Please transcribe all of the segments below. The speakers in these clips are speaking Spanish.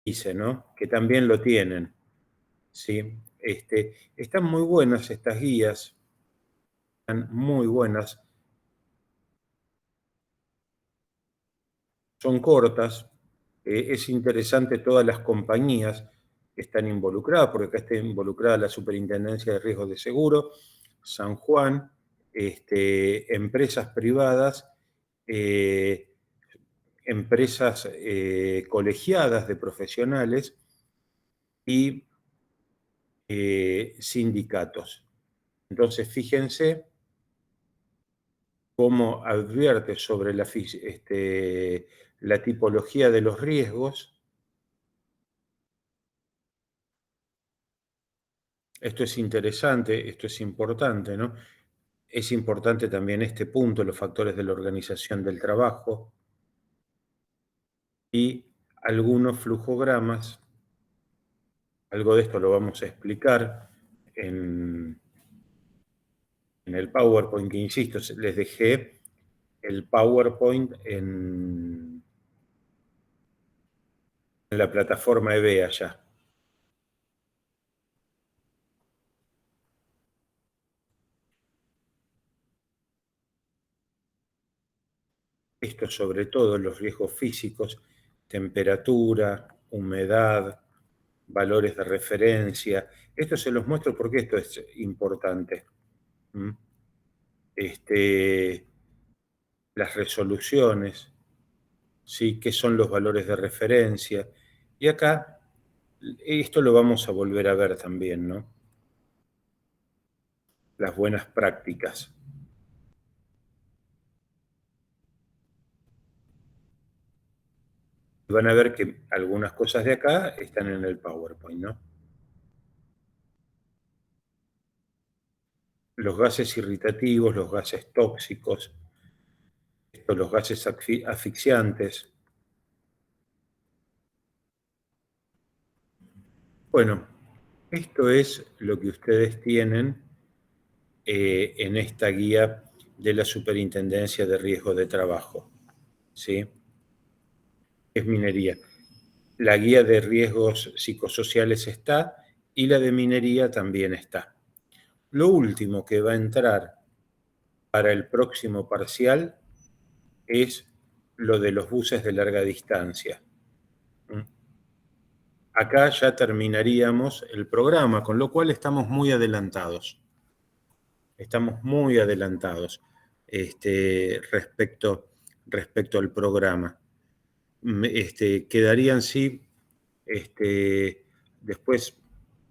dice, ¿no? Que también lo tienen, ¿sí? Están muy buenas estas guías, están muy buenas. Son cortas, es interesante todas las compañías que están involucradas, porque acá está involucrada la Superintendencia de Riesgos de Seguro, San Juan, empresas privadas, empresas colegiadas de profesionales y sindicatos. Entonces, fíjense cómo advierte sobre la tipología de los riesgos. Esto es interesante, esto es importante, ¿no? Es importante también este punto, los factores de la organización del trabajo y algunos flujogramas. Algo de esto lo vamos a explicar en el PowerPoint, que insisto, les dejé el PowerPoint en la plataforma EBEA ya. Esto sobre todo los riesgos físicos, temperatura, humedad, valores de referencia. Esto se los muestro porque esto es importante. ¿Mm? Las resoluciones, ¿sí? ¿Qué son los valores de referencia? Y acá, esto lo vamos a volver a ver también, ¿no? Las buenas prácticas. Van a ver que algunas cosas de acá están en el PowerPoint, ¿no? Los gases irritativos, los gases tóxicos, los gases asfixiantes. Bueno, esto es lo que ustedes tienen en esta guía de la Superintendencia de Riesgo de Trabajo, ¿sí? Es minería. La guía de riesgos psicosociales está y la de minería también está. Lo último que va a entrar para el próximo parcial es lo de los buses de larga distancia. Acá ya terminaríamos el programa, con lo cual estamos muy adelantados. Estamos muy adelantados respecto al programa. Quedarían, sí, después,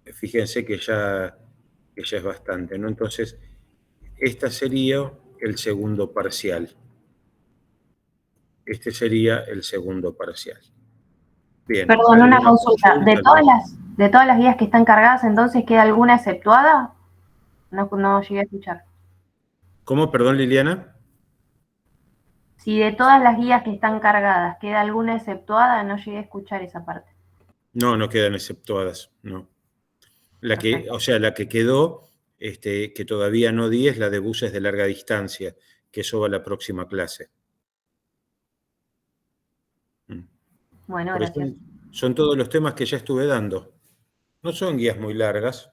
fíjense que ya es bastante, ¿no? Entonces, este sería el segundo parcial. Este sería el segundo parcial. Bien. Perdón, una consulta. ¿De todas las guías que están cargadas, entonces queda alguna exceptuada? No llegué a escuchar. ¿Cómo? Perdón, Liliana. Si de todas las guías que están cargadas queda alguna exceptuada, no llegué a escuchar esa parte. No quedan exceptuadas, no. La que quedó, que todavía no di, es la de buses de larga distancia, que eso va a la próxima clase. Bueno, gracias. Son todos los temas que ya estuve dando. No son guías muy largas,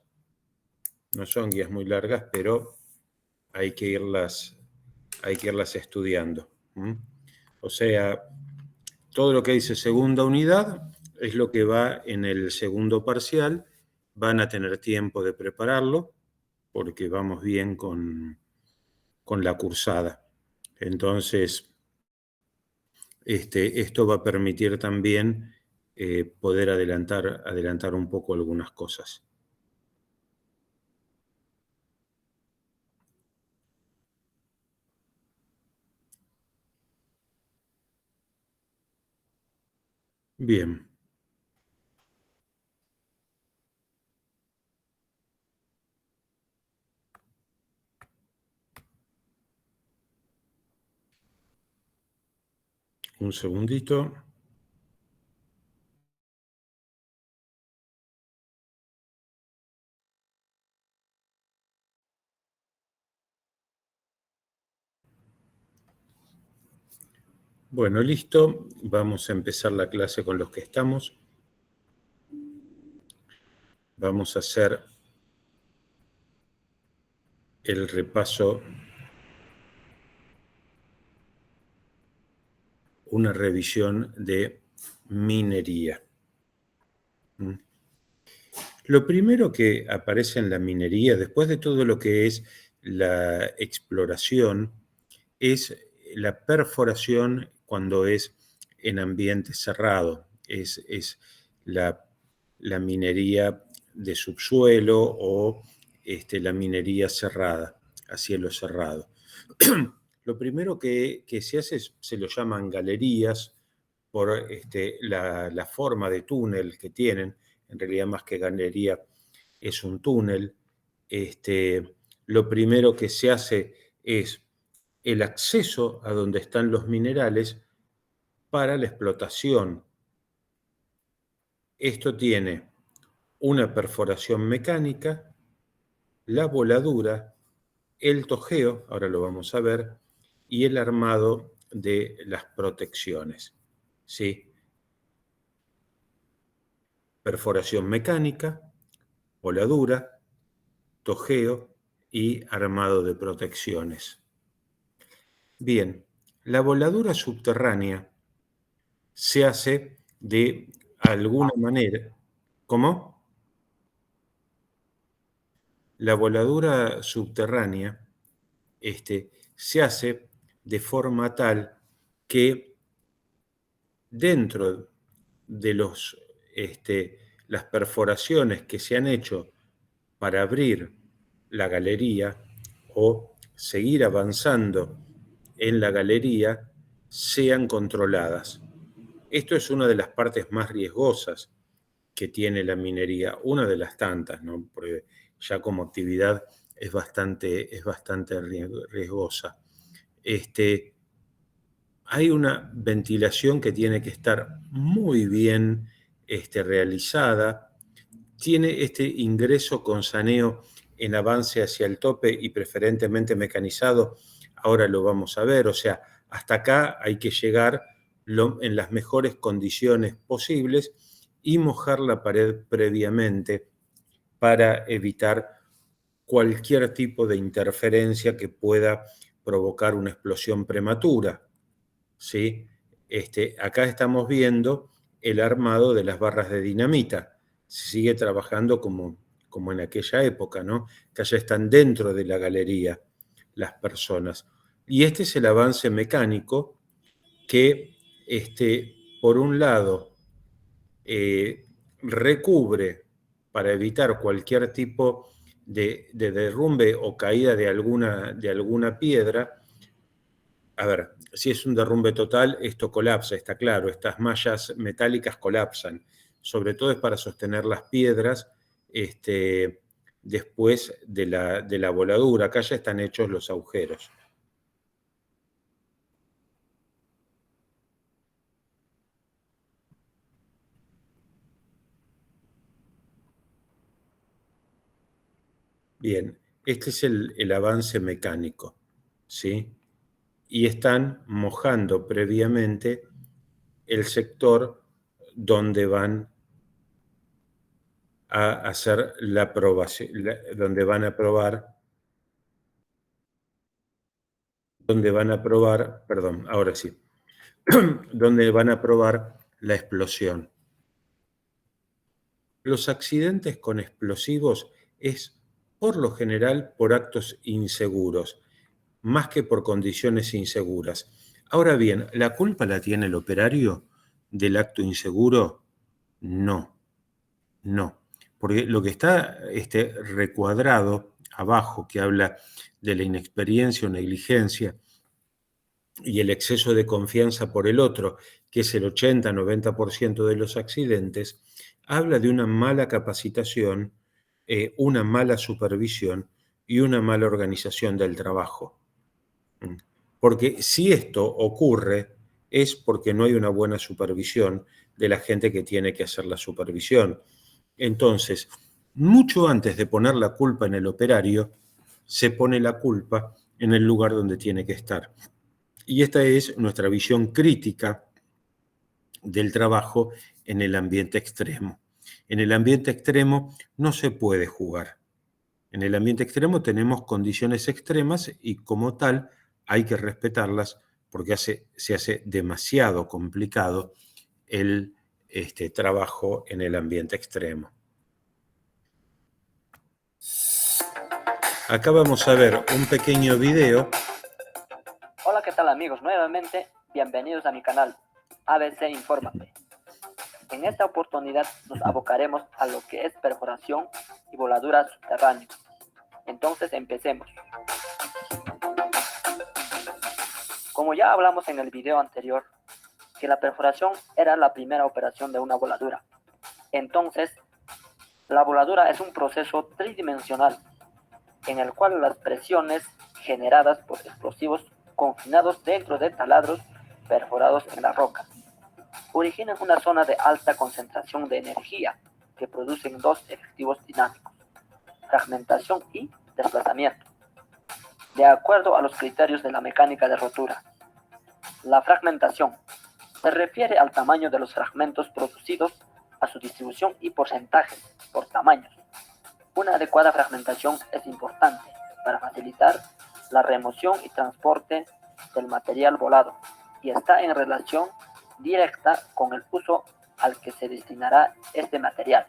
pero hay que irlas estudiando. O sea, todo lo que dice segunda unidad es lo que va en el segundo parcial. Van a tener tiempo de prepararlo porque vamos bien con la cursada. Entonces, esto va a permitir también poder adelantar un poco algunas cosas. Bien. Un segundito. Bueno, listo. Vamos a empezar la clase con los que estamos. vamos a hacer el repaso, una revisión de minería. Lo primero que aparece en la minería, después de todo lo que es la exploración, es la perforación cuando es en ambiente cerrado. Es la minería de subsuelo o la minería cerrada, a cielo cerrado. Lo primero que se hace se lo llaman galerías por la forma de túnel que tienen. En realidad, más que galería, es un túnel. Lo primero que se hace es el acceso a donde están los minerales para la explotación. Esto tiene una perforación mecánica, la voladura, el tojeo, ahora lo vamos a ver, y el armado de las protecciones. ¿Sí? Perforación mecánica, voladura, tojeo y armado de protecciones. Bien, la voladura subterránea se hace de alguna manera. ¿Cómo? La voladura subterránea se hace de forma tal que dentro de las perforaciones que se han hecho para abrir la galería o seguir avanzando en la galería sean controladas. Esto es una de las partes más riesgosas que tiene la minería, una de las tantas, ¿no? Porque ya como actividad es bastante riesgosa. Hay una ventilación que tiene que estar muy bien realizada. Tiene este ingreso con saneo en avance hacia el tope y preferentemente mecanizado. Ahora lo vamos a ver. O sea, hasta acá hay que llegar en las mejores condiciones posibles y mojar la pared previamente para evitar cualquier tipo de interferencia que pueda provocar una explosión prematura. ¿Sí? Acá estamos viendo el armado de las barras de dinamita. Se sigue trabajando como en aquella época, ¿no? Que ya están dentro de la galería las personas. Y este es el avance mecánico que, por un lado, recubre para evitar cualquier tipo de derrumbe o caída de alguna piedra. A ver, si es un derrumbe total, esto colapsa, está claro, estas mallas metálicas colapsan. Sobre todo es para sostener las piedras después de la voladura. Acá ya están hechos los agujeros. Bien, este es el avance mecánico, ¿sí? Y están mojando previamente el sector donde van a hacer la aprobación, donde van a probar, perdón, ahora sí, donde van a probar la explosión. Los accidentes con explosivos es, por lo general, por actos inseguros, más que por condiciones inseguras. Ahora bien, ¿la culpa la tiene el operario del acto inseguro? No, no. Porque lo que está recuadrado abajo, que habla de la inexperiencia o negligencia y el exceso de confianza por el otro, que es el 80-90% de los accidentes, habla de una mala capacitación, una mala supervisión y una mala organización del trabajo. Porque si esto ocurre es porque no hay una buena supervisión de la gente que tiene que hacer la supervisión. Entonces, mucho antes de poner la culpa en el operario, se pone la culpa en el lugar donde tiene que estar. Y esta es nuestra visión crítica del trabajo en el ambiente extremo. En el ambiente extremo no se puede jugar. En el ambiente extremo tenemos condiciones extremas y como tal hay que respetarlas porque se hace demasiado complicado el trabajo en el ambiente extremo. Acá vamos a ver un pequeño video. Hola, ¿qué tal amigos? Nuevamente, bienvenidos a mi canal ABC Infórmate. En esta oportunidad nos abocaremos a lo que es perforación y voladura subterránea. Entonces empecemos. Como ya hablamos en el video anterior, que la perforación era la primera operación de una voladura. Entonces, la voladura es un proceso tridimensional en el cual las presiones generadas por explosivos confinados dentro de taladros perforados en la roca originan una zona de alta concentración de energía que producen dos efectos dinámicos: fragmentación y desplazamiento, de acuerdo a los criterios de la mecánica de rotura. La fragmentación se refiere al tamaño de los fragmentos producidos, a su distribución y porcentajes por tamaños. Una adecuada fragmentación es importante para facilitar la remoción y transporte del material volado y está en relación directa con el uso al que se destinará este material,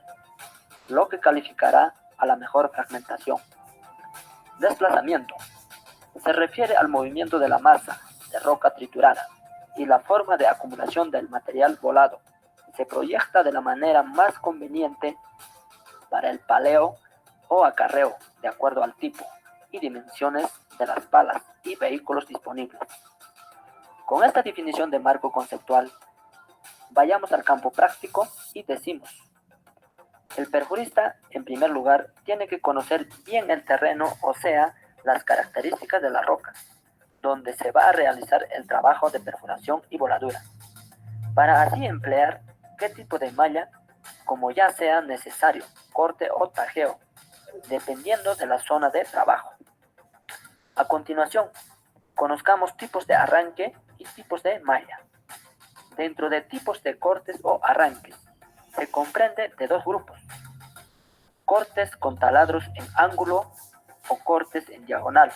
lo que calificará a la mejor fragmentación. Desplazamiento se refiere al movimiento de la masa de roca triturada y la forma de acumulación del material volado. Se proyecta de la manera más conveniente para el paleo o acarreo, de acuerdo al tipo y dimensiones de las palas y vehículos disponibles. Con esta definición de marco conceptual, vayamos al campo práctico y decimos: el perforista, en primer lugar, tiene que conocer bien el terreno, o sea, las características de la roca, donde se va a realizar el trabajo de perforación y voladura, para así emplear qué tipo de malla, como ya sea necesario, corte o tajeo, dependiendo de la zona de trabajo. A continuación, conozcamos tipos de arranque y tipos de malla. Dentro de tipos de cortes o arranques, se comprende de dos grupos: cortes con taladros en ángulo o cortes en diagonal,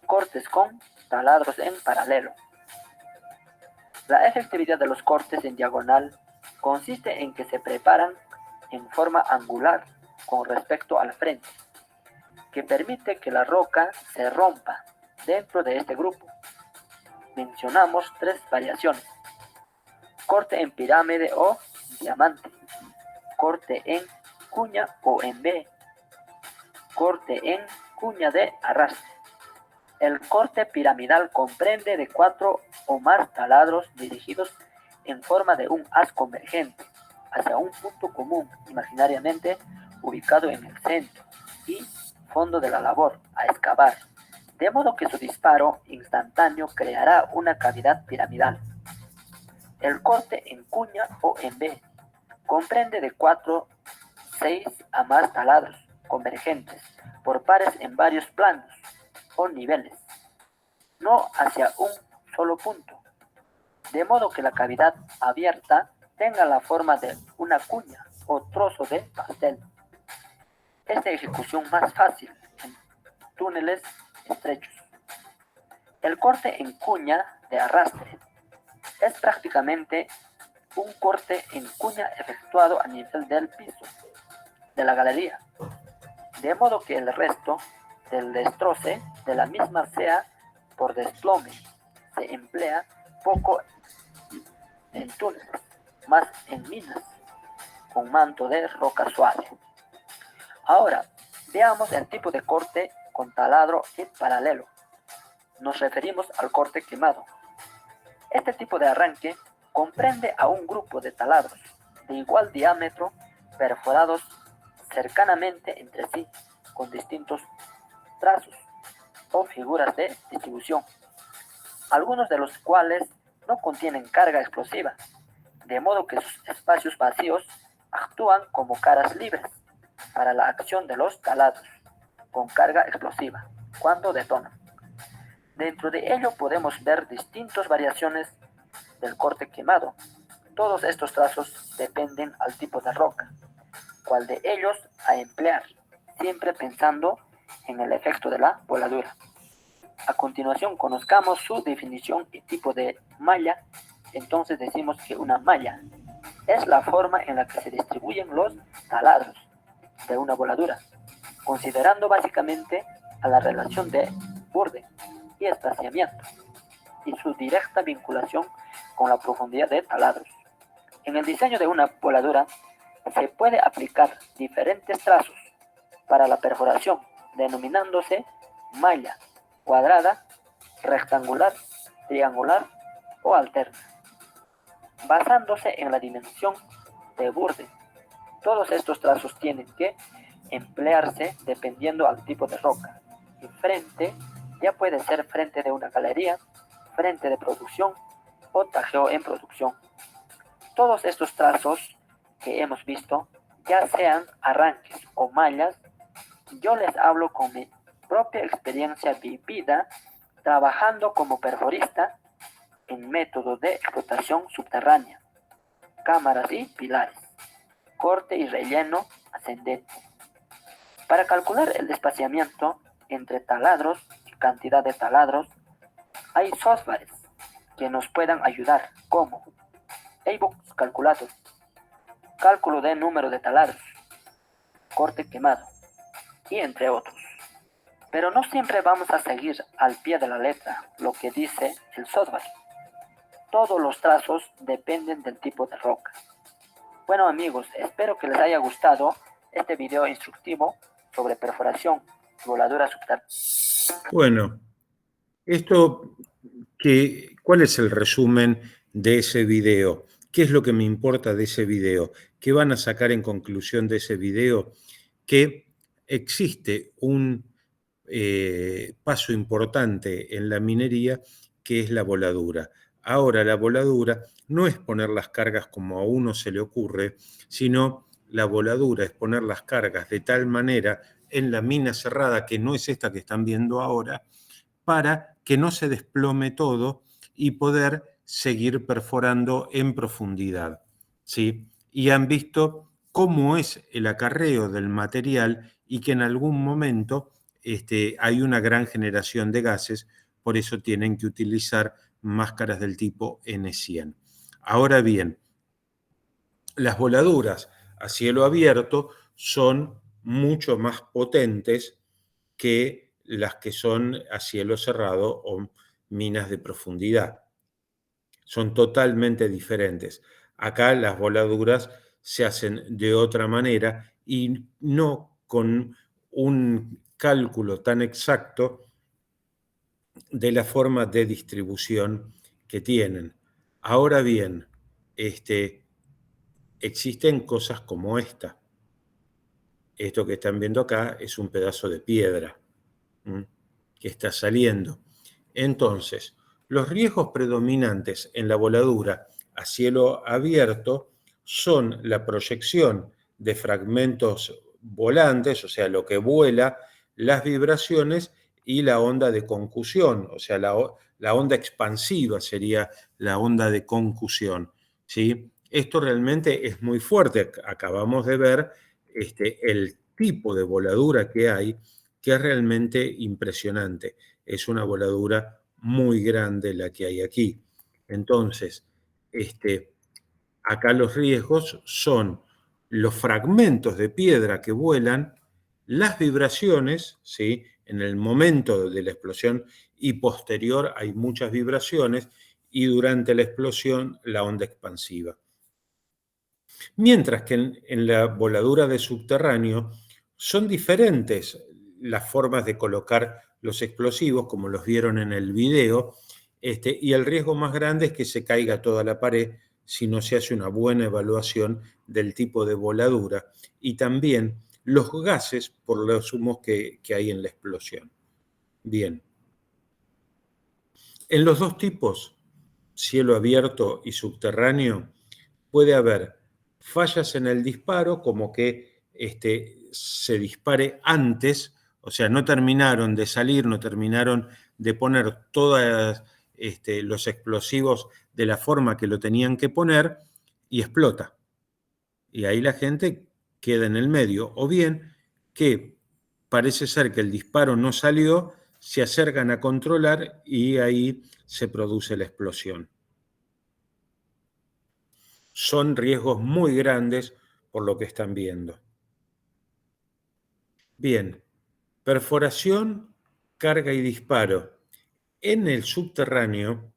cortes con taladros en paralelo. La efectividad de los cortes en diagonal consiste en que se preparan en forma angular con respecto al frente, que permite que la roca se rompa. Dentro de este grupo mencionamos tres variaciones: corte en pirámide o diamante, corte en cuña o en V, corte en cuña de arrastre. El corte piramidal comprende de 4 o más taladros dirigidos en forma de un haz convergente hacia un punto común, imaginariamente ubicado en el centro y fondo de la labor a excavar, de modo que su disparo instantáneo creará una cavidad piramidal. El corte en cuña o en V comprende de 4, 6 a más taladros convergentes por pares en varios planos o niveles, no hacia un solo punto, de modo que la cavidad abierta tenga la forma de una cuña o trozo de pastel. Esta ejecución más fácil en túneles estrechos. El corte en cuña de arrastre es prácticamente un corte en cuña efectuado a nivel del piso de la galería, de modo que el resto del destroce de la misma sea por desplome. Se emplea poco en túneles, más en minas con manto de roca suave. Ahora, veamos el tipo de corte con taladro y paralelo. Nos referimos al corte quemado. Este tipo de arranque comprende a un grupo de taladros de igual diámetro perforados cercanamente entre sí, con distintos trazos o figuras de distribución, algunos de los cuales no contienen carga explosiva, de modo que sus espacios vacíos actúan como caras libres para la acción de los taladros con carga explosiva cuando detonan. Dentro de ello podemos ver distintas variaciones del corte quemado. Todos estos trazos dependen al tipo de roca, cuál de ellos a emplear, siempre pensando en el efecto de la voladura. A continuación, conozcamos su definición y tipo de malla. Entonces decimos que una malla es la forma en la que se distribuyen los taladros de una voladura, considerando básicamente a la relación de borde y espaciamiento y su directa vinculación con la profundidad de taladros. En el diseño de una voladura se puede aplicar diferentes trazos para la perforación, denominándose malla cuadrada, rectangular, triangular o alterna, basándose en la dimensión de borde. Todos estos trazos tienen que emplearse dependiendo al tipo de roca. Y frente ya puede ser frente de una galería, frente de producción o tajeo en producción. Todos estos trazos que hemos visto, ya sean arranques o mallas, yo les hablo con mi propia experiencia vivida trabajando como perforista en método de explotación subterránea, cámaras y pilares, corte y relleno ascendente. Para calcular el espaciamiento entre taladros y cantidad de taladros, hay softwares que nos puedan ayudar, como iBox Calculator, cálculo de número de taladros, corte quemado, y entre otros. Pero no siempre vamos a seguir al pie de la letra lo que dice el software. Todos los trazos dependen del tipo de roca. Bueno amigos, espero que les haya gustado este video instructivo sobre perforación y voladura subterránea. Bueno, ¿cuál es el resumen de ese video? ¿Qué es lo que me importa de ese video? ¿Qué van a sacar en conclusión de ese video? Que existe un paso importante en la minería, que es la voladura. Ahora, la voladura no es poner las cargas como a uno se le ocurre, sino la voladura es poner las cargas de tal manera en la mina cerrada, que no es esta que están viendo ahora, para que no se desplome todo y poder seguir perforando en profundidad, ¿sí? Y han visto cómo es el acarreo del material y que en algún momento hay una gran generación de gases, por eso tienen que utilizar máscaras del tipo N100. Ahora bien, las voladuras a cielo abierto son mucho más potentes que las que son a cielo cerrado o minas de profundidad. Son totalmente diferentes. Acá las voladuras se hacen de otra manera y no con un cálculo tan exacto de la forma de distribución que tienen. Ahora bien, existen cosas como esta. Esto que están viendo acá es un pedazo de piedra que está saliendo. Entonces, los riesgos predominantes en la voladura a cielo abierto son la proyección de fragmentos volantes, o sea, lo que vuela, las vibraciones y la onda de concusión, o sea, la onda expansiva sería la onda de concusión, ¿sí? Esto realmente es muy fuerte. Acabamos de ver el tipo de voladura que hay, que es realmente impresionante. Es una voladura muy grande la que hay aquí. Entonces, acá los riesgos son los fragmentos de piedra que vuelan, las vibraciones, ¿sí? En el momento de la explosión y posterior hay muchas vibraciones, y durante la explosión la onda expansiva. Mientras que en la voladura de subterráneo son diferentes las formas de colocar los explosivos, como los vieron en el video, y el riesgo más grande es que se caiga toda la pared si no se hace una buena evaluación del tipo de voladura, y también los gases por los humos que hay en la explosión. Bien. En los dos tipos, cielo abierto y subterráneo, puede haber fallas en el disparo, como que se dispare antes, o sea, no terminaron de salir, no terminaron de poner todos los explosivos de la forma que lo tenían que poner y explota. Y ahí la gente queda en el medio, o bien que parece ser que el disparo no salió, se acercan a controlar y ahí se produce la explosión. Son riesgos muy grandes por lo que están viendo. Bien, perforación, carga y disparo. En el subterráneo,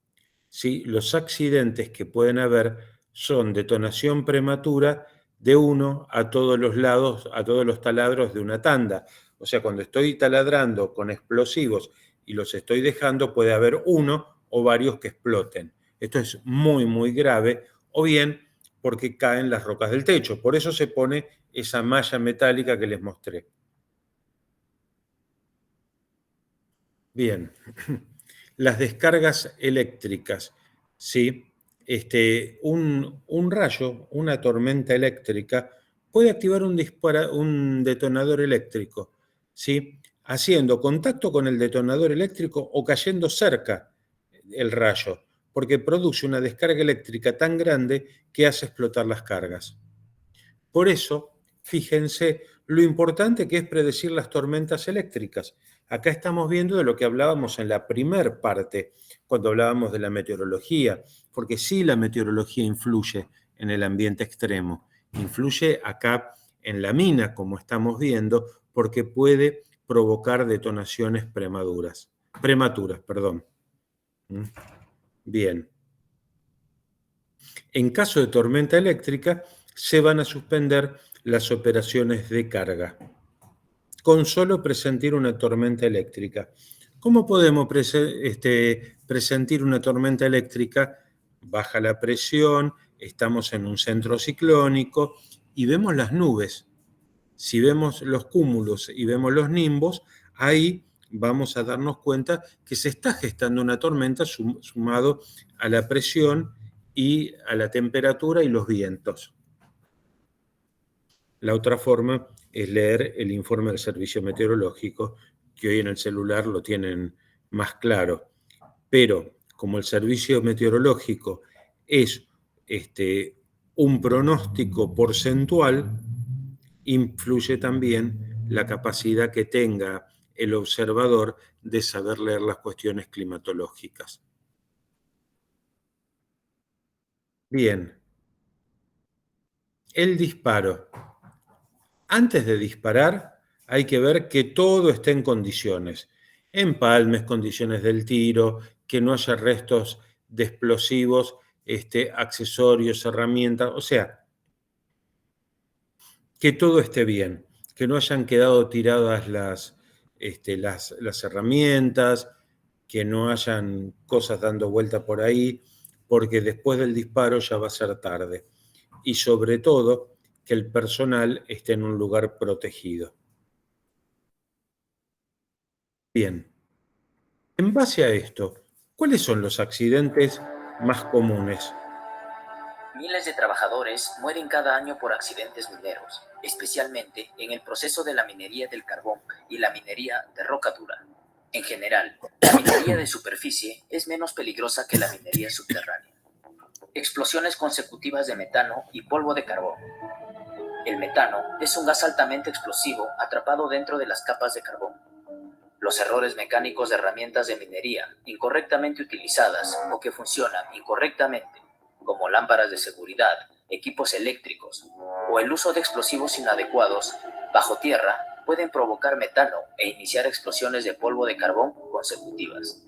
¿sí?, los accidentes que pueden haber son detonación prematura de uno a todos los lados, a todos los taladros de una tanda. O sea, cuando estoy taladrando con explosivos y los estoy dejando, puede haber uno o varios que exploten. Esto es muy, muy grave, o bien porque caen las rocas del techo. Por eso se pone esa malla metálica que les mostré. Bien, las descargas eléctricas, ¿sí? Un rayo, una tormenta eléctrica, puede activar un detonador eléctrico, ¿sí?, haciendo contacto con el detonador eléctrico o cayendo cerca el rayo, porque produce una descarga eléctrica tan grande que hace explotar las cargas. Por eso, fíjense lo importante que es predecir las tormentas eléctricas. Acá estamos viendo de lo que hablábamos en la primer parte, cuando hablábamos de la meteorología, porque sí, la meteorología influye en el ambiente extremo, influye acá en la mina, como estamos viendo, porque puede provocar detonaciones prematuras. Bien. En caso de tormenta eléctrica, se van a suspender las operaciones de carga, con solo presentir una tormenta eléctrica. ¿Cómo podemos presentir una tormenta eléctrica? Baja la presión, estamos en un centro ciclónico y vemos las nubes. Si vemos los cúmulos y vemos los nimbos, ahí vamos a darnos cuenta que se está gestando una tormenta sumado a la presión y a la temperatura y los vientos. La otra forma es leer el informe del servicio meteorológico, que hoy en el celular lo tienen más claro. Pero como el servicio meteorológico es un pronóstico porcentual, influye también la capacidad que tenga el observador de saber leer las cuestiones climatológicas. Bien. El disparo. Antes de disparar, hay que ver que todo esté en condiciones. Empalmes, condiciones del tiro, que no haya restos de explosivos, accesorios, herramientas, o sea, que todo esté bien, que no hayan quedado tiradas las herramientas, que no hayan cosas dando vuelta por ahí, porque después del disparo ya va a ser tarde. Y sobre todo, que el personal esté en un lugar protegido. Bien, en base a esto, ¿cuáles son los accidentes más comunes? Miles de trabajadores mueren cada año por accidentes mineros, especialmente en el proceso de la minería del carbón y la minería de roca dura. En general, la minería de superficie es menos peligrosa que la minería subterránea. Explosiones consecutivas de metano y polvo de carbón. El metano es un gas altamente explosivo atrapado dentro de las capas de carbón. Los errores mecánicos de herramientas de minería incorrectamente utilizadas o que funcionan incorrectamente, como lámparas de seguridad, equipos eléctricos o el uso de explosivos inadecuados bajo tierra, pueden provocar metano e iniciar explosiones de polvo de carbón consecutivas.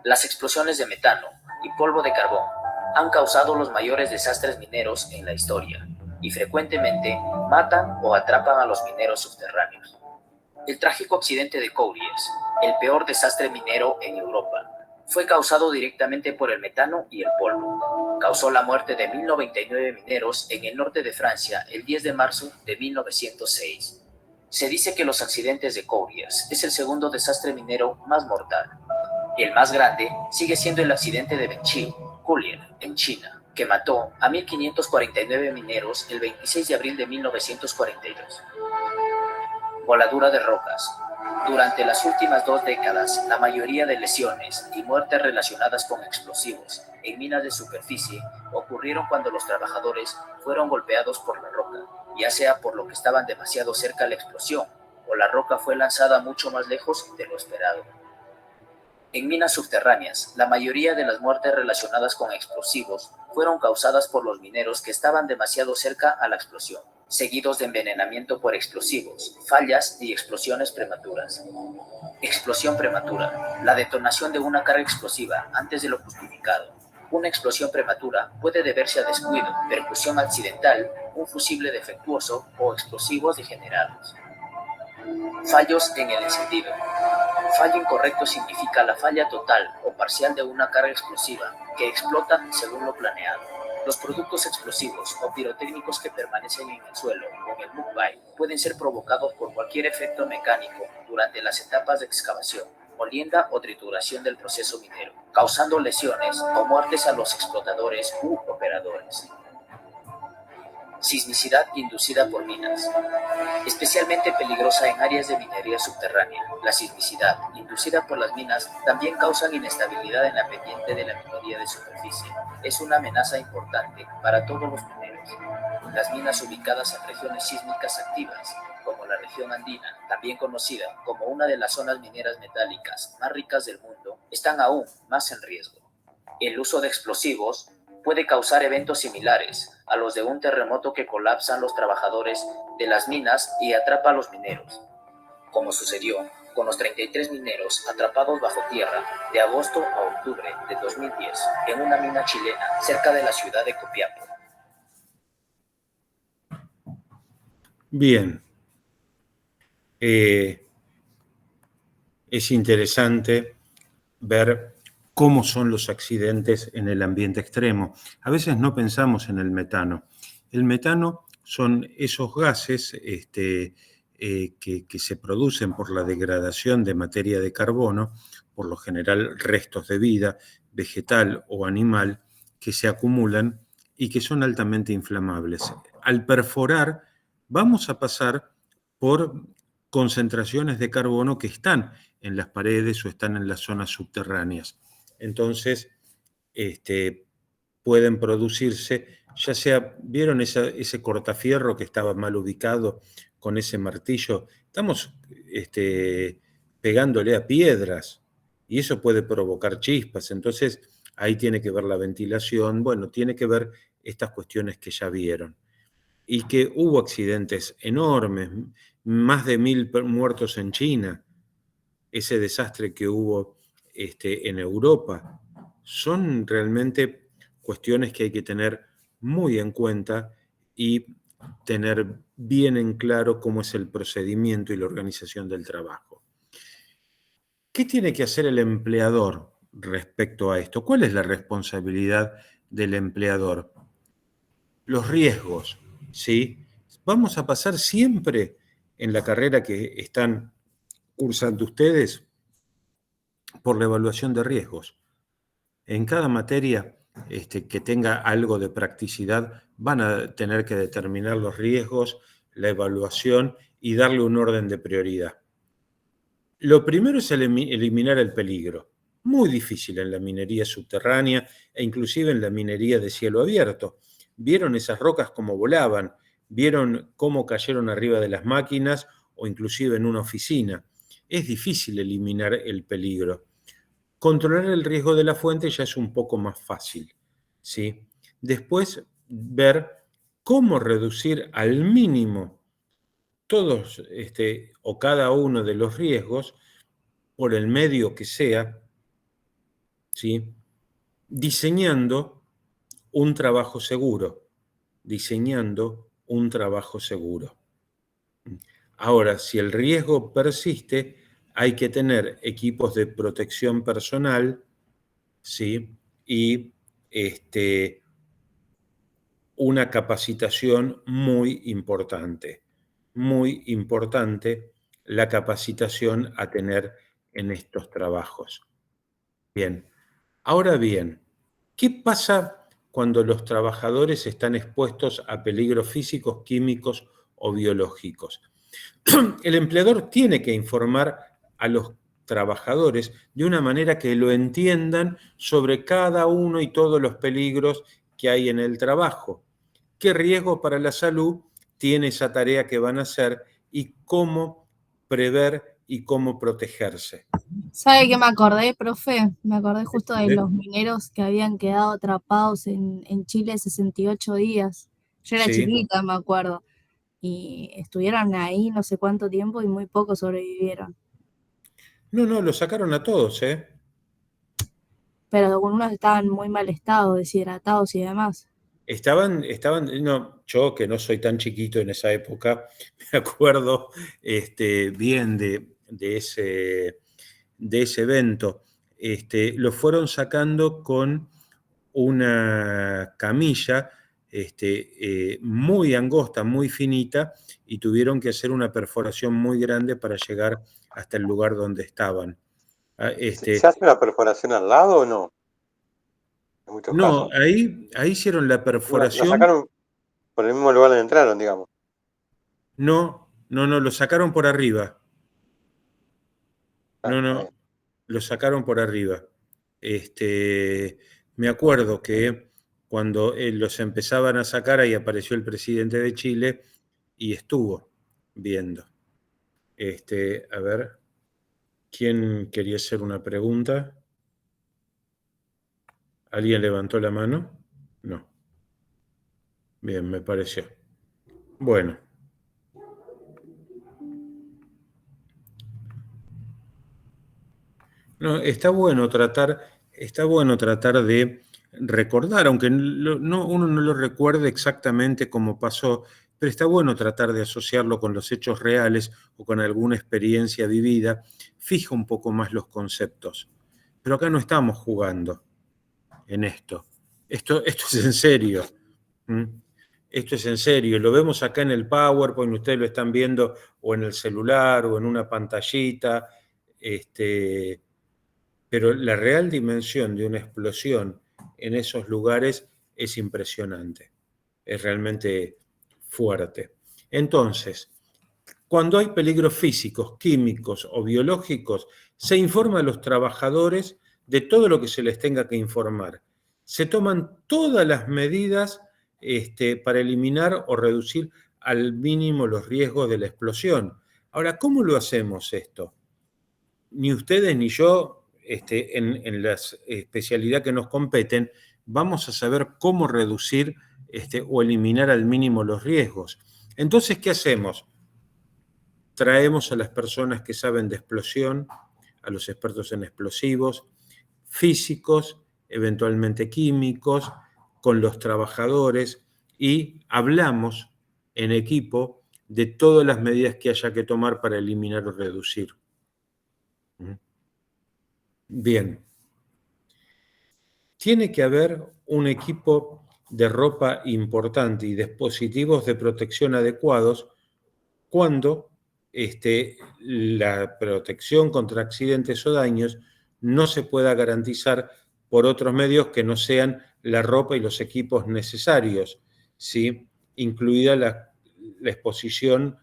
Las explosiones de metano y polvo de carbón han causado los mayores desastres mineros en la historia y frecuentemente matan o atrapan a los mineros subterráneos. El trágico accidente de Cowries, el peor desastre minero en Europa, fue causado directamente por el metano y el polvo. Causó la muerte de 1.099 mineros en el norte de Francia el 10 de marzo de 1906. Se dice que los accidentes de Cowries es el segundo desastre minero más mortal. El más grande sigue siendo el accidente de Benqi, Hualien, en China, que mató a 1.549 mineros el 26 de abril de 1942. Voladura de rocas. Durante las últimas 2 décadas, la mayoría de lesiones y muertes relacionadas con explosivos en minas de superficie ocurrieron cuando los trabajadores fueron golpeados por la roca, ya sea por lo que estaban demasiado cerca de la explosión o la roca fue lanzada mucho más lejos de lo esperado. En minas subterráneas, la mayoría de las muertes relacionadas con explosivos fueron causadas por los mineros que estaban demasiado cerca a la explosión, seguidos de envenenamiento por explosivos, fallas y explosiones prematuras. Explosión prematura: la detonación de una carga explosiva antes de lo justificado. Una explosión prematura puede deberse a descuido, percusión accidental, un fusible defectuoso o explosivos degenerados. Fallos en el encendido. Fallo incorrecto significa la falla total o parcial de una carga explosiva que explota según lo planeado. Los productos explosivos o pirotécnicos que permanecen en el suelo o en el mudpile pueden ser provocados por cualquier efecto mecánico durante las etapas de excavación, molienda o trituración del proceso minero, causando lesiones o muertes a los explotadores u operadores. Sismicidad inducida por minas. Especialmente peligrosa en áreas de minería subterránea, la sismicidad inducida por las minas también causa inestabilidad en la pendiente de la minería de superficie. Es una amenaza importante para todos los mineros. Las minas ubicadas en regiones sísmicas activas, como la región andina, también conocida como una de las zonas mineras metálicas más ricas del mundo, están aún más en riesgo. El uso de explosivos puede causar eventos similares a los de un terremoto que colapsan los trabajadores de las minas y atrapa a los mineros, como sucedió con los 33 mineros atrapados bajo tierra de agosto a octubre de 2010 en una mina chilena cerca de la ciudad de Copiapó. Bien. Es interesante ver cómo son los accidentes en el ambiente extremo. A veces no pensamos en el metano. El metano son esos gases que se producen por la degradación de materia de carbono, por lo general restos de vida, vegetal o animal, que se acumulan y que son altamente inflamables. Al perforar, vamos a pasar por concentraciones de carbono que están en las paredes o están en las zonas subterráneas. Entonces, pueden producirse, ya sea, ¿vieron ese cortafierro que estaba mal ubicado con ese martillo? Estamos pegándole a piedras y eso puede provocar chispas. Entonces, ahí tiene que ver la ventilación, bueno, tiene que ver estas cuestiones que ya vieron. Y que hubo accidentes enormes, más de 1000 muertos en China, ese desastre que hubo en Europa. Son realmente cuestiones que hay que tener muy en cuenta y tener bien en claro cómo es el procedimiento y la organización del trabajo. ¿Qué tiene que hacer el empleador respecto a esto? ¿Cuál es la responsabilidad del empleador? Los riesgos, ¿sí? Vamos a pasar siempre en la carrera que están cursando ustedes por la evaluación de riesgos. En cada materia que tenga algo de practicidad van a tener que determinar los riesgos, la evaluación y darle un orden de prioridad. Lo primero es eliminar el peligro. Muy difícil en la minería subterránea e inclusive en la minería de cielo abierto. ¿Vieron esas rocas cómo volaban? ¿Vieron cómo cayeron arriba de las máquinas o inclusive en una oficina? Es difícil eliminar el peligro. Controlar el riesgo de la fuente ya es un poco más fácil, ¿sí? Después, ver cómo reducir al mínimo todos o cada uno de los riesgos por el medio que sea, ¿sí? Diseñando un trabajo seguro. Ahora, si el riesgo persiste, hay que tener equipos de protección personal, ¿sí? Y una capacitación muy importante la capacitación a tener en estos trabajos. Bien, ahora bien, ¿qué pasa cuando los trabajadores están expuestos a peligros físicos, químicos o biológicos? El empleador tiene que informar a los trabajadores de una manera que lo entiendan sobre cada uno y todos los peligros que hay en el trabajo. ¿Qué riesgo para la salud tiene esa tarea que van a hacer y cómo prever y cómo protegerse? ¿Sabe qué me acordé, profe? Me acordé justo de ¿Sí? los mineros que habían quedado atrapados en Chile 68 días. Yo era Sí. chiquita, me acuerdo. Y estuvieron ahí no sé cuánto tiempo y muy pocos sobrevivieron. No, lo sacaron a todos, ¿eh? Pero algunos estaban en muy mal estado, deshidratados y demás. No, yo que no soy tan chiquito en esa época, me acuerdo bien de ese evento. Lo fueron sacando con una camilla muy angosta, muy finita, y tuvieron que hacer una perforación muy grande para llegar hasta el lugar donde estaban. ¿Se hace una perforación al lado o no? En muchos No, casos. ahí hicieron la La perforación. sacaron por el mismo lugar donde entraron, digamos. No, lo sacaron por arriba. Ah, No, lo sacaron por arriba. Me acuerdo que cuando los empezaban a sacar, ahí apareció el presidente de Chile y estuvo viendo. A ver, ¿quién quería hacer una pregunta? ¿Alguien levantó la mano? No. Bien, me pareció. Bueno. No, está bueno tratar de recordar, aunque uno no lo recuerde exactamente cómo pasó, pero está bueno tratar de asociarlo con los hechos reales o con alguna experiencia vivida, fija un poco más los conceptos. Pero acá no estamos jugando en esto. Esto es en serio. ¿Mm? Esto es en serio. Lo vemos acá en el PowerPoint, ustedes lo están viendo o en el celular o en una pantallita. Pero la real dimensión de una explosión en esos lugares es impresionante, es realmente fuerte. Entonces, cuando hay peligros físicos, químicos o biológicos, se informa a los trabajadores de todo lo que se les tenga que informar. Se toman todas las medidas para eliminar o reducir al mínimo los riesgos de la explosión. Ahora, ¿cómo lo hacemos esto? Ni ustedes ni yo, en la especialidad que nos competen, vamos a saber cómo reducir o eliminar al mínimo los riesgos. Entonces, ¿qué hacemos? Traemos a las personas que saben de explosión, a los expertos en explosivos, físicos, eventualmente químicos, con los trabajadores y hablamos en equipo de todas las medidas que haya que tomar para eliminar o reducir. Bien. Tiene que haber un equipo de ropa importante y dispositivos de protección adecuados cuando la protección contra accidentes o daños no se pueda garantizar por otros medios que no sean la ropa y los equipos necesarios, ¿sí? Incluida la exposición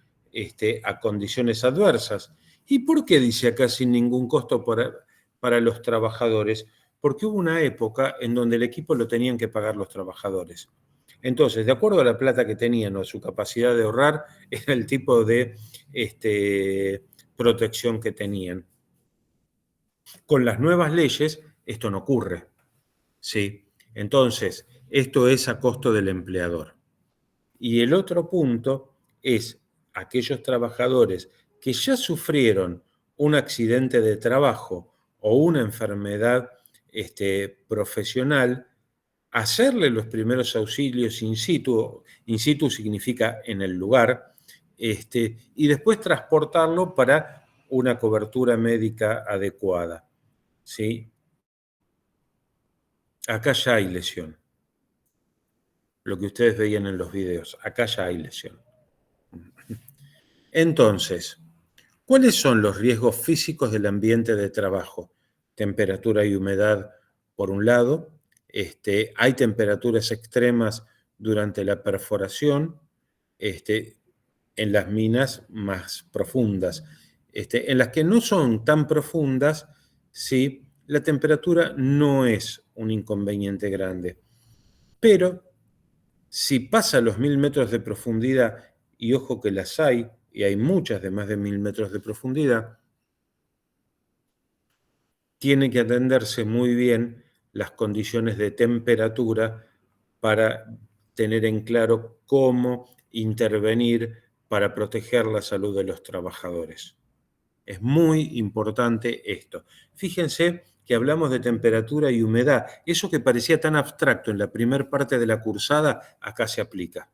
a condiciones adversas. ¿Y por qué dice acá sin ningún costo para los trabajadores? Porque hubo una época en donde el equipo lo tenían que pagar los trabajadores. Entonces, de acuerdo a la plata que tenían o a su capacidad de ahorrar, era el tipo de protección que tenían. Con las nuevas leyes, esto no ocurre. ¿Sí? Entonces, esto es a costo del empleador. Y el otro punto es aquellos trabajadores que ya sufrieron un accidente de trabajo o una enfermedad profesional, hacerle los primeros auxilios in situ significa en el lugar, y después transportarlo para una cobertura médica adecuada. ¿Sí? Acá ya hay lesión. Lo que ustedes veían en los videos, acá ya hay lesión. Entonces, ¿cuáles son los riesgos físicos del ambiente de trabajo? Temperatura y humedad, por un lado. Hay temperaturas extremas durante la perforación, en las minas más profundas. En las que no son tan profundas, ¿sí? La temperatura no es un inconveniente grande. Pero si pasa los 1000 metros de profundidad, y ojo que las hay, y hay muchas de más de 1000 metros de profundidad, tiene que atenderse muy bien las condiciones de temperatura para tener en claro cómo intervenir para proteger la salud de los trabajadores. Es muy importante esto. Fíjense que hablamos de temperatura y humedad. Eso que parecía tan abstracto en la primera parte de la cursada, acá se aplica.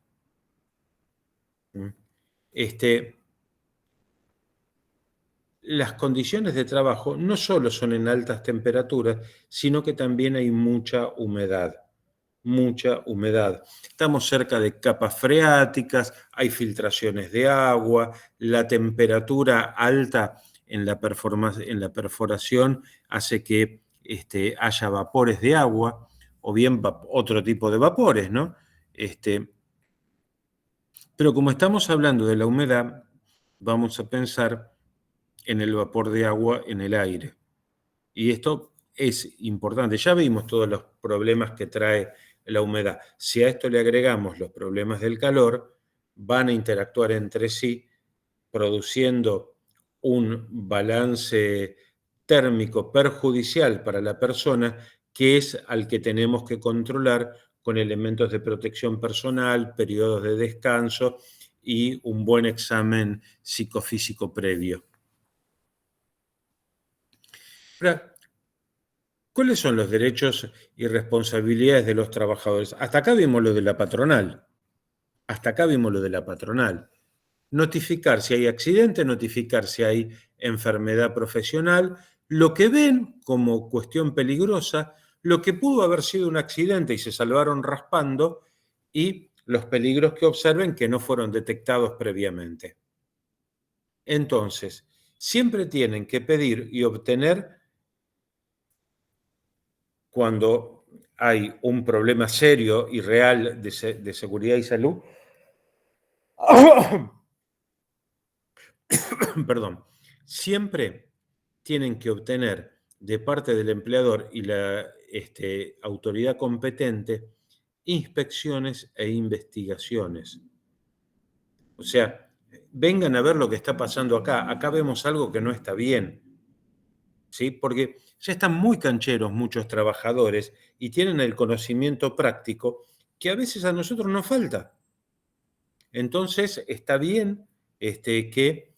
Las condiciones de trabajo no solo son en altas temperaturas, sino que también hay mucha humedad. Mucha humedad. Estamos cerca de capas freáticas, hay filtraciones de agua, la temperatura alta en la perforación hace que haya vapores de agua, o bien otro tipo de vapores, ¿no? Pero como estamos hablando de la humedad, vamos a pensar en el vapor de agua en el aire. Y esto es importante. Ya vimos todos los problemas que trae la humedad. Si a esto le agregamos los problemas del calor, van a interactuar entre sí, produciendo un balance térmico perjudicial para la persona, que es al que tenemos que controlar con elementos de protección personal, periodos de descanso y un buen examen psicofísico previo. ¿Cuáles son los derechos y responsabilidades de los trabajadores? Hasta acá vimos lo de la patronal. Notificar si hay accidente, notificar si hay enfermedad profesional, lo que ven como cuestión peligrosa, lo que pudo haber sido un accidente y se salvaron raspando, y los peligros que observen que no fueron detectados previamente. Entonces, siempre tienen que pedir y obtener cuando hay un problema serio y real de seguridad y salud. Perdón. Siempre tienen que obtener de parte del empleador y la autoridad competente inspecciones e investigaciones. O sea, vengan a ver lo que está pasando acá. Acá vemos algo que no está bien. ¿Sí? Porque ya están muy cancheros muchos trabajadores y tienen el conocimiento práctico que a veces a nosotros nos falta. Entonces, está bien que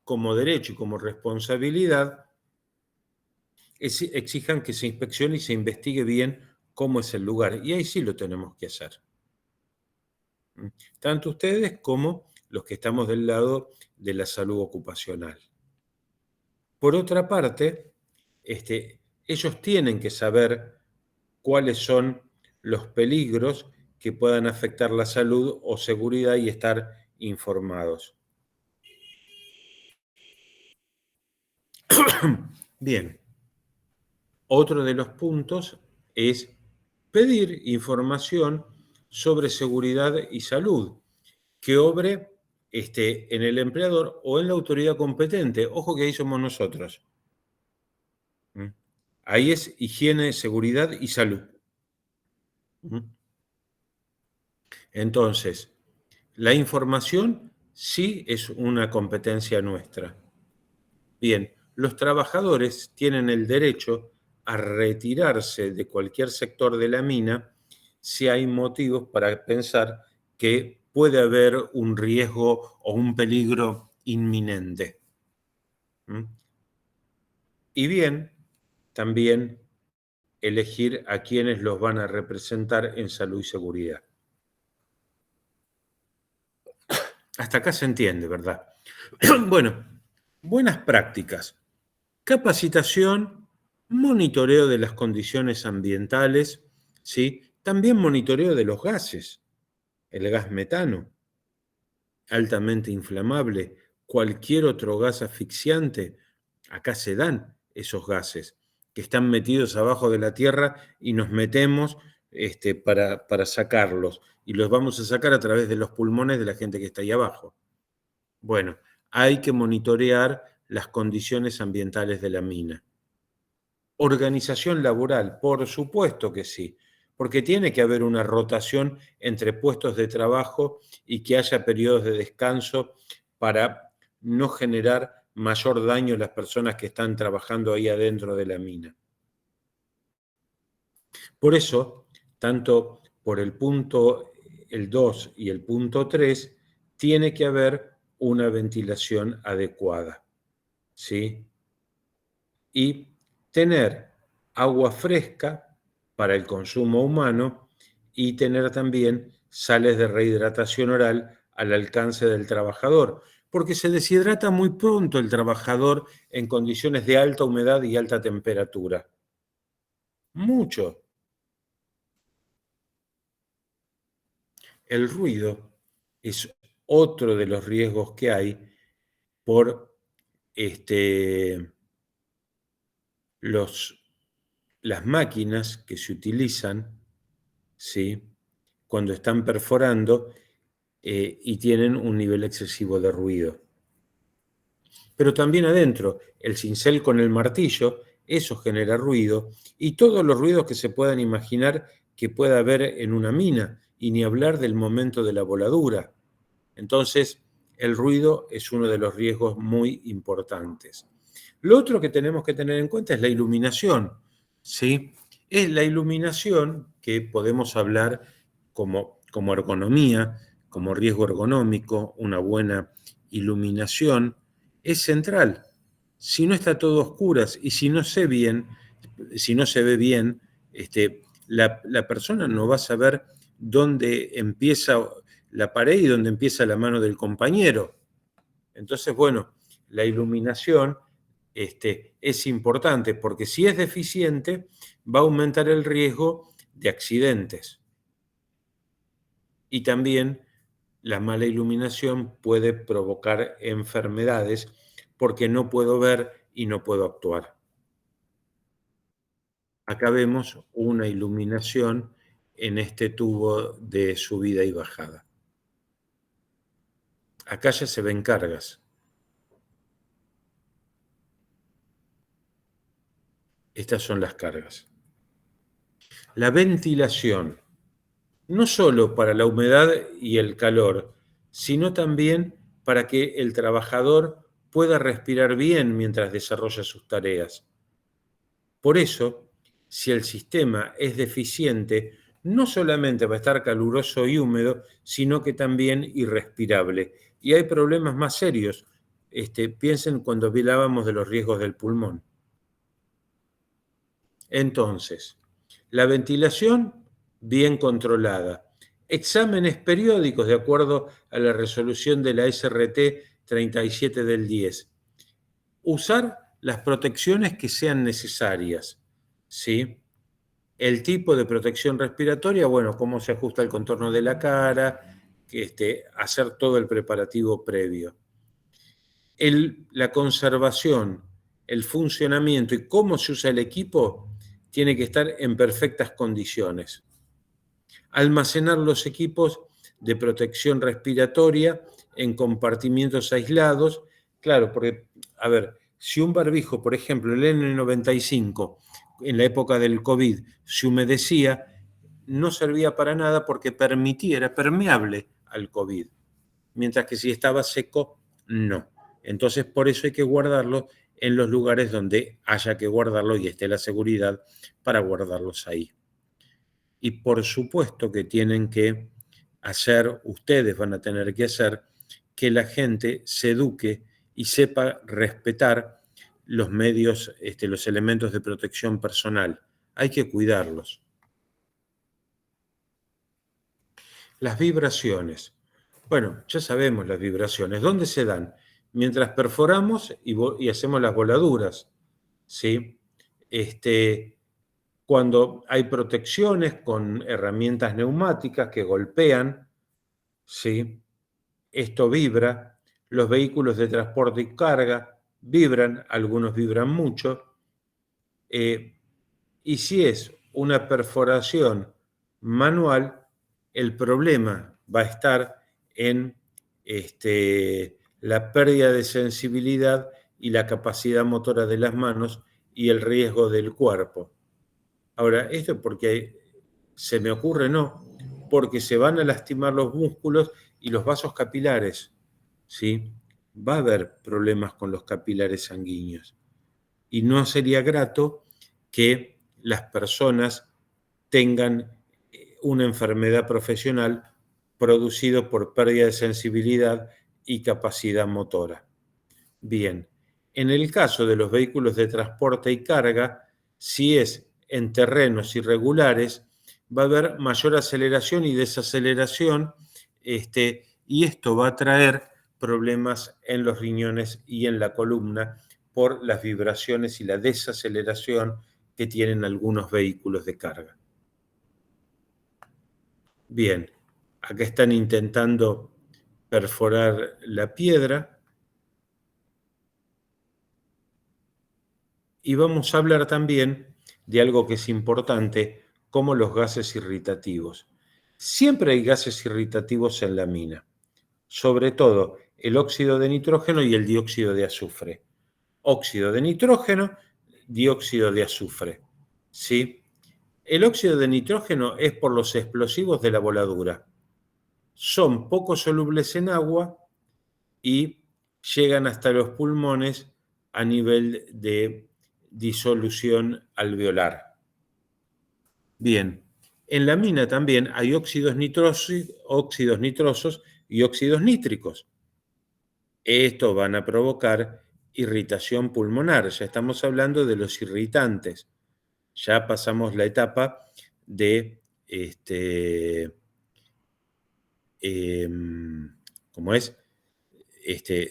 como derecho y como responsabilidad exijan que se inspeccione y se investigue bien cómo es el lugar. Y ahí sí lo tenemos que hacer. Tanto ustedes como los que estamos del lado de la salud ocupacional. Por otra parte, ellos tienen que saber cuáles son los peligros que puedan afectar la salud o seguridad y estar informados. Bien. Otro de los puntos es pedir información sobre seguridad y salud que obre en el empleador o en la autoridad competente. Ojo que ahí somos nosotros. Ahí es higiene, seguridad y salud. Entonces, la información sí es una competencia nuestra. Bien, los trabajadores tienen el derecho a retirarse de cualquier sector de la mina si hay motivos para pensar que puede haber un riesgo o un peligro inminente. Y bien, también elegir a quienes los van a representar en salud y seguridad. Hasta acá se entiende, ¿verdad? Bueno, buenas prácticas. Capacitación, monitoreo de las condiciones ambientales, ¿sí? También monitoreo de los gases. El gas metano, altamente inflamable, cualquier otro gas asfixiante. Acá se dan esos gases que están metidos abajo de la tierra y nos metemos para sacarlos. Y los vamos a sacar a través de los pulmones de la gente que está ahí abajo. Bueno, hay que monitorear las condiciones ambientales de la mina. Organización laboral, por supuesto que sí, porque tiene que haber una rotación entre puestos de trabajo y que haya periodos de descanso para no generar mayor daño a las personas que están trabajando ahí adentro de la mina. Por eso, tanto por el punto el 2 y el punto 3, tiene que haber una ventilación adecuada, ¿sí? Y tener agua fresca para el consumo humano y tener también sales de rehidratación oral al alcance del trabajador, porque se deshidrata muy pronto el trabajador en condiciones de alta humedad y alta temperatura. Mucho. El ruido es otro de los riesgos que hay por las máquinas que se utilizan, ¿sí?, cuando están perforando y tienen un nivel excesivo de ruido. Pero también adentro, el cincel con el martillo, eso genera ruido, y todos los ruidos que se puedan imaginar que pueda haber en una mina, y ni hablar del momento de la voladura. Entonces, el ruido es uno de los riesgos muy importantes. Lo otro que tenemos que tener en cuenta es la iluminación, ¿sí? Es la iluminación que podemos hablar como ergonomía, como riesgo ergonómico, una buena iluminación, es central. Si no está todo a oscuras y si no se ve bien, la persona no va a saber dónde empieza la pared y dónde empieza la mano del compañero. Entonces, bueno, la iluminación es importante porque si es deficiente va a aumentar el riesgo de accidentes. Y también la mala iluminación puede provocar enfermedades porque no puedo ver y no puedo actuar. Acá vemos una iluminación en este tubo de subida y bajada. Acá ya se ven cargas. Estas son las cargas. La ventilación, no solo para la humedad y el calor, sino también para que el trabajador pueda respirar bien mientras desarrolla sus tareas. Por eso, si el sistema es deficiente, no solamente va a estar caluroso y húmedo, sino que también irrespirable. Y hay problemas más serios. Piensen cuando hablábamos de los riesgos del pulmón. Entonces, la ventilación bien controlada. Exámenes periódicos de acuerdo a la resolución de la SRT 37 del 10. Usar las protecciones que sean necesarias, ¿sí? El tipo de protección respiratoria, bueno, cómo se ajusta el contorno de la cara, hacer todo el preparativo previo. La conservación, el funcionamiento y cómo se usa el equipo tiene que estar en perfectas condiciones. Almacenar los equipos de protección respiratoria en compartimientos aislados. Claro, porque, a ver, si un barbijo, por ejemplo, el N95, en la época del COVID, se humedecía, no servía para nada porque era permeable al COVID. Mientras que si estaba seco, no. Entonces, por eso hay que guardarlo en los lugares donde haya que guardarlo y esté la seguridad para guardarlos ahí. Y por supuesto que tienen que hacer, ustedes van a tener que hacer, que la gente se eduque y sepa respetar los medios, los elementos de protección personal. Hay que cuidarlos. Las vibraciones. Bueno, ya sabemos las vibraciones. ¿Dónde se dan? Mientras perforamos y hacemos las voladuras, ¿sí? Cuando hay protecciones con herramientas neumáticas que golpean, ¿sí? Esto vibra. Los vehículos de transporte y carga vibran, algunos vibran mucho. Y si es una perforación manual, el problema va a estar en la pérdida de sensibilidad y la capacidad motora de las manos y el riesgo del cuerpo. Ahora, esto porque se me ocurre, no, porque se van a lastimar los músculos y los vasos capilares, ¿sí? Va a haber problemas con los capilares sanguíneos. Y no sería grato que las personas tengan una enfermedad profesional producida por pérdida de sensibilidad y capacidad motora. Bien, en el caso de los vehículos de transporte y carga, si es en terrenos irregulares, va a haber mayor aceleración y desaceleración, y esto va a traer problemas en los riñones y en la columna por las vibraciones y la desaceleración que tienen algunos vehículos de carga. Bien, acá están intentando perforar la piedra. Y vamos a hablar también de algo que es importante, como los gases irritativos. Siempre hay gases irritativos en la mina, sobre todo el óxido de nitrógeno y el dióxido de azufre. Óxido de nitrógeno, dióxido de azufre. ¿Sí? El óxido de nitrógeno es por los explosivos de la voladura. Son poco solubles en agua y llegan hasta los pulmones a nivel de disolución alveolar. Bien, en la mina también hay óxidos nitrosos y óxidos nítricos. Estos van a provocar irritación pulmonar. Ya estamos hablando de los irritantes. Ya pasamos la etapa de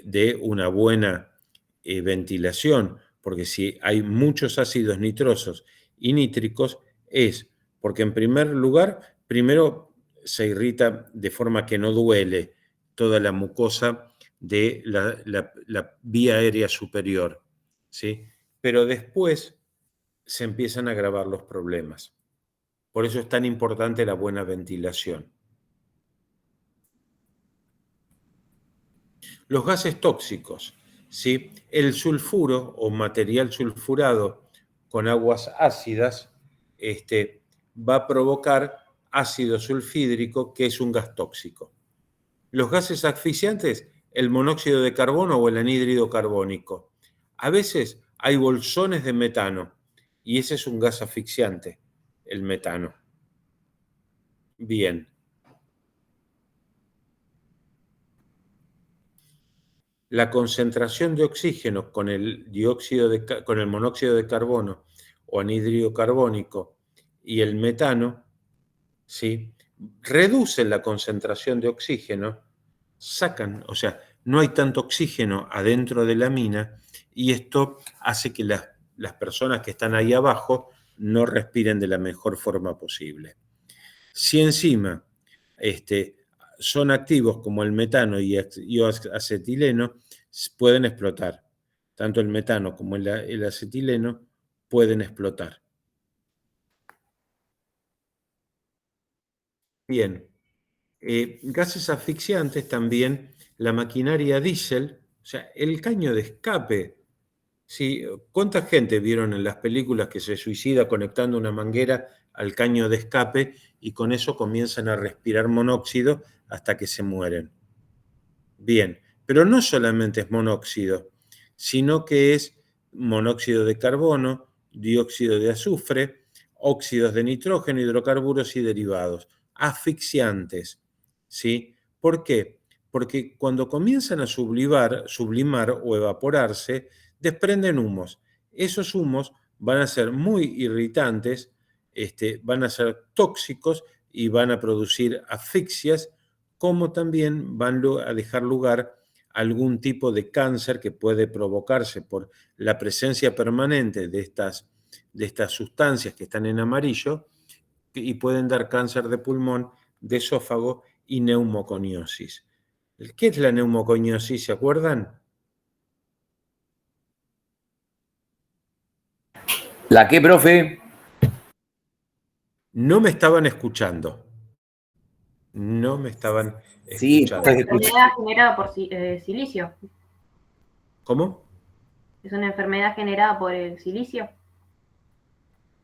de una buena ventilación, porque si hay muchos ácidos nitrosos y nítricos es porque en primer lugar, primero se irrita de forma que no duele toda la mucosa de la vía aérea superior, ¿sí? Pero después se empiezan a agravar los problemas. Por eso es tan importante la buena ventilación. Los gases tóxicos, ¿sí? El sulfuro o material sulfurado con aguas ácidas va a provocar ácido sulfídrico, que es un gas tóxico. Los gases asfixiantes, el monóxido de carbono o el anhídrido carbónico. A veces hay bolsones de metano y ese es un gas asfixiante, el metano. Bien. La concentración de oxígeno con el monóxido de carbono o anhídrido carbónico y el metano, ¿sí? Reducen la concentración de oxígeno, o sea, no hay tanto oxígeno adentro de la mina y esto hace que las personas que están ahí abajo no respiren de la mejor forma posible. Si encima son activos como el metano y acetileno, pueden explotar. Tanto el metano como el acetileno pueden explotar. Bien, gases asfixiantes también, la maquinaria diésel, o sea, el caño de escape. ¿Sí? ¿Cuánta gente vieron en las películas que se suicida conectando una manguera al caño de escape y con eso comienzan a respirar monóxido hasta que se mueren? Bien, pero no solamente es monóxido, sino que es monóxido de carbono, dióxido de azufre, óxidos de nitrógeno, hidrocarburos y derivados, asfixiantes, ¿sí? ¿Por qué? Porque cuando comienzan a sublimar o evaporarse, desprenden humos. Esos humos van a ser muy irritantes, van a ser tóxicos y van a producir asfixias, como también van a dejar lugar a algún tipo de cáncer que puede provocarse por la presencia permanente de estas sustancias que están en amarillo y pueden dar cáncer de pulmón, de esófago y neumoconiosis. ¿Qué es la neumoconiosis? ¿Se acuerdan? ¿La qué, profe? No me estaban escuchando. No me estaban Sí, escuchando. Es una enfermedad generada por silicio. ¿Cómo? Es una enfermedad generada por el silicio.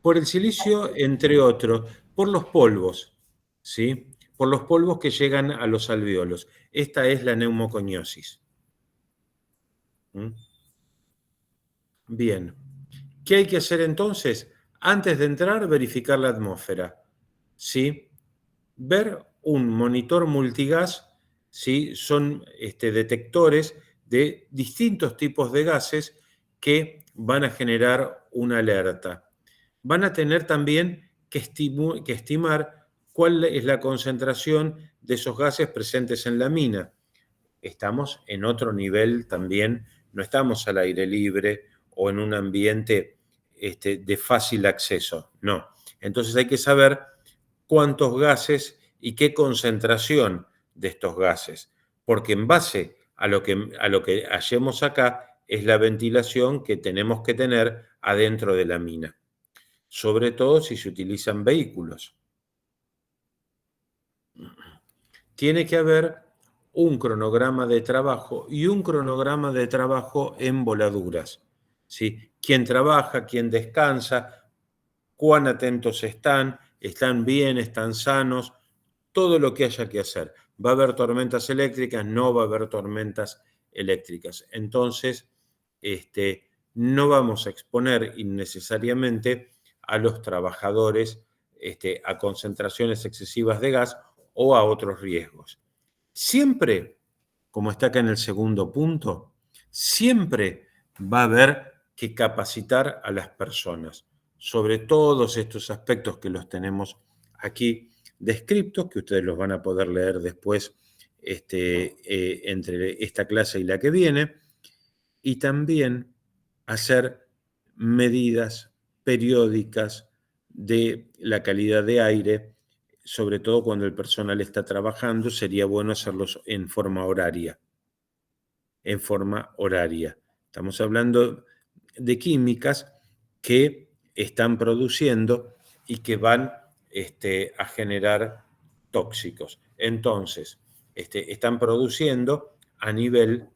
Por el silicio, entre otros, por los polvos, ¿sí? Por los polvos que llegan a los alvéolos. Esta es la neumoconiosis. ¿Mm? Bien. ¿Qué hay que hacer entonces? Antes de entrar, verificar la atmósfera, ¿sí? Ver un monitor multigas, ¿sí? Son detectores de distintos tipos de gases que van a generar una alerta. Van a tener también que estimar cuál es la concentración de esos gases presentes en la mina. Estamos en otro nivel también, no estamos al aire libre o en un ambiente de fácil acceso, no. Entonces hay que saber cuántos gases y qué concentración de estos gases, porque en base a lo que hallemos acá es la ventilación que tenemos que tener adentro de la mina, sobre todo si se utilizan vehículos. Tiene que haber un cronograma de trabajo y un cronograma de trabajo en voladuras, ¿sí? Quién trabaja, quién descansa, cuán atentos están bien, están sanos, todo lo que haya que hacer. Va a haber tormentas eléctricas, no va a haber tormentas eléctricas. Entonces, no vamos a exponer innecesariamente a los trabajadores a concentraciones excesivas de gas o a otros riesgos. Siempre, como está acá en el segundo punto, siempre va a haber que capacitar a las personas sobre todos estos aspectos que los tenemos aquí descriptos, que ustedes los van a poder leer después entre esta clase y la que viene, y también hacer medidas periódicas de la calidad de aire, sobre todo cuando el personal está trabajando, sería bueno hacerlos en forma horaria. En forma horaria. Estamos hablando de químicas que están produciendo y que van a generar tóxicos. Entonces, están produciendo a nivel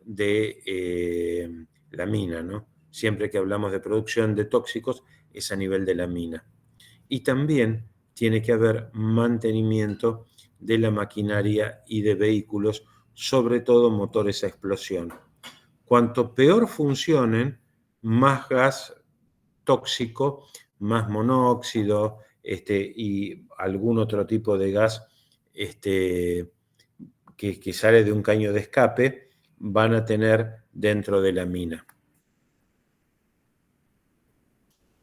de la mina, ¿no? Siempre que hablamos de producción de tóxicos es a nivel de la mina. Y también tiene que haber mantenimiento de la maquinaria y de vehículos, sobre todo motores a explosión. Cuanto peor funcionen, más gas tóxico, más monóxido y algún otro tipo de gas que sale de un caño de escape, van a tener dentro de la mina.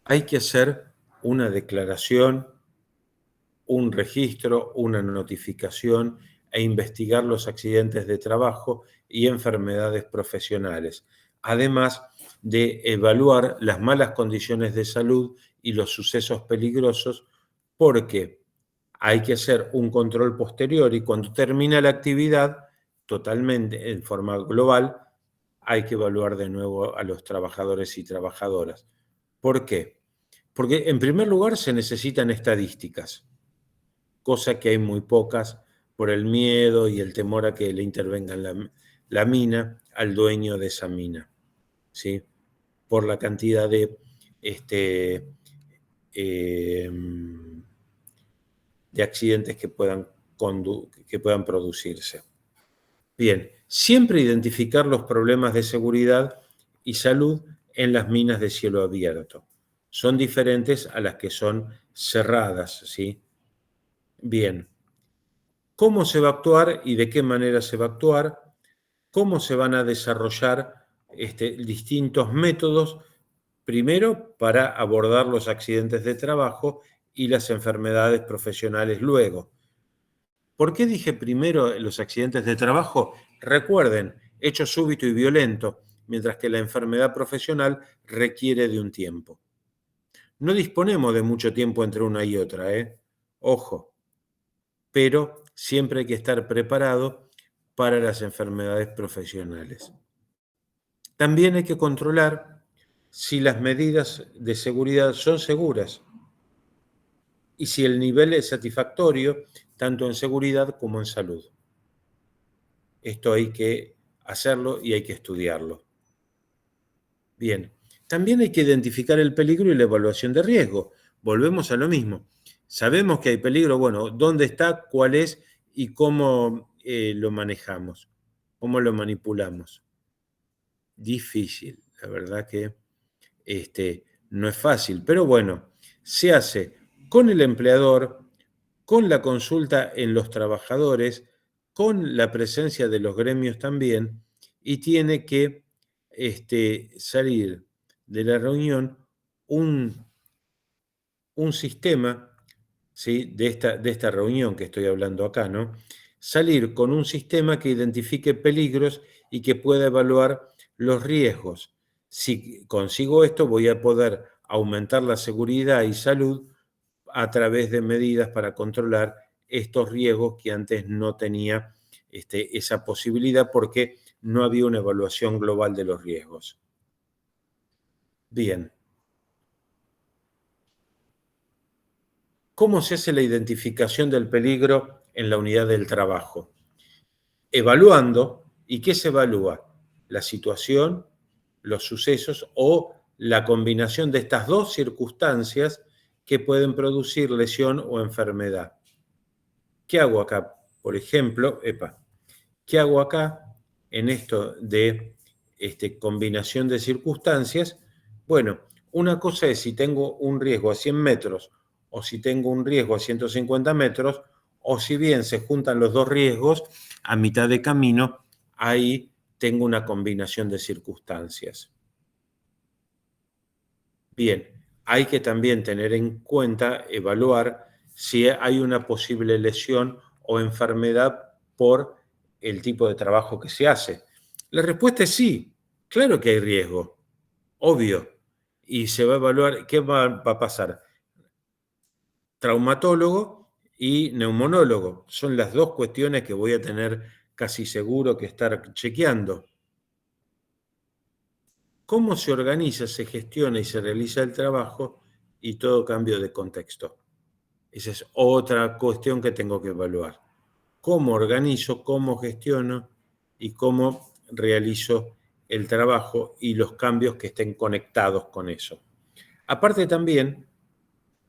Hay que hacer una declaración, un registro, una notificación e investigar los accidentes de trabajo y enfermedades profesionales, además de evaluar las malas condiciones de salud y los sucesos peligrosos, porque hay que hacer un control posterior y cuando termina la actividad, totalmente en forma global, hay que evaluar de nuevo a los trabajadores y trabajadoras. ¿Por qué? Porque en primer lugar se necesitan estadísticas, cosa que hay muy pocas por el miedo y el temor a que le intervengan la mina al dueño de esa mina, ¿sí? Por la cantidad de accidentes que puedan producirse. Bien, siempre identificar los problemas de seguridad y salud en las minas de cielo abierto. Son diferentes a las que son cerradas, ¿sí? Bien, ¿cómo se va a actuar y de qué manera se va a actuar? ¿Cómo se van a desarrollar distintos métodos? Primero, para abordar los accidentes de trabajo y las enfermedades profesionales luego. ¿Por qué dije primero los accidentes de trabajo? Recuerden, hecho súbito y violento, mientras que la enfermedad profesional requiere de un tiempo. No disponemos de mucho tiempo entre una y otra, Ojo, pero siempre hay que estar preparado para las enfermedades profesionales. También hay que controlar si las medidas de seguridad son seguras. y si el nivel es satisfactorio, tanto en seguridad como en salud. Esto hay que hacerlo y hay que estudiarlo. Bien, también hay que identificar el peligro y la evaluación de riesgo. Volvemos a lo mismo. Sabemos que hay peligro, bueno, ¿dónde está, cuál es y cómo lo manejamos? ¿Cómo lo manipulamos? Difícil, la verdad que no es fácil, pero bueno, se hace con el empleador, con la consulta en los trabajadores, con la presencia de los gremios también, y tiene que salir de la reunión un sistema, ¿sí? de esta reunión que estoy hablando acá, ¿no? Salir con un sistema que identifique peligros y que pueda evaluar los riesgos. Si consigo esto, voy a poder aumentar la seguridad y salud a través de medidas para controlar estos riesgos que antes no tenía esa posibilidad porque no había una evaluación global de los riesgos. Bien. ¿Cómo se hace la identificación del peligro en la unidad del trabajo? Evaluando. ¿Y qué se evalúa? La situación, los sucesos o la combinación de estas dos circunstancias que pueden producir lesión o enfermedad. ¿Qué hago acá? Por ejemplo, ¿qué hago acá en esto de combinación de circunstancias? Bueno, una cosa es si tengo un riesgo a 100 metros o si tengo un riesgo a 150 metros, o si bien se juntan los dos riesgos a mitad de camino, ahí tengo una combinación de circunstancias. Bien, hay que también tener en cuenta, evaluar si hay una posible lesión o enfermedad por el tipo de trabajo que se hace. La respuesta es sí, claro que hay riesgo, obvio, y se va a evaluar qué va a pasar. Traumatólogo y neumonólogo son las dos cuestiones que voy a tener casi seguro que estar chequeando. ¿Cómo se organiza, se gestiona y se realiza el trabajo y todo cambio de contexto? Esa es otra cuestión que tengo que evaluar. ¿Cómo organizo, cómo gestiono y cómo realizo el trabajo y los cambios que estén conectados con eso? Aparte también,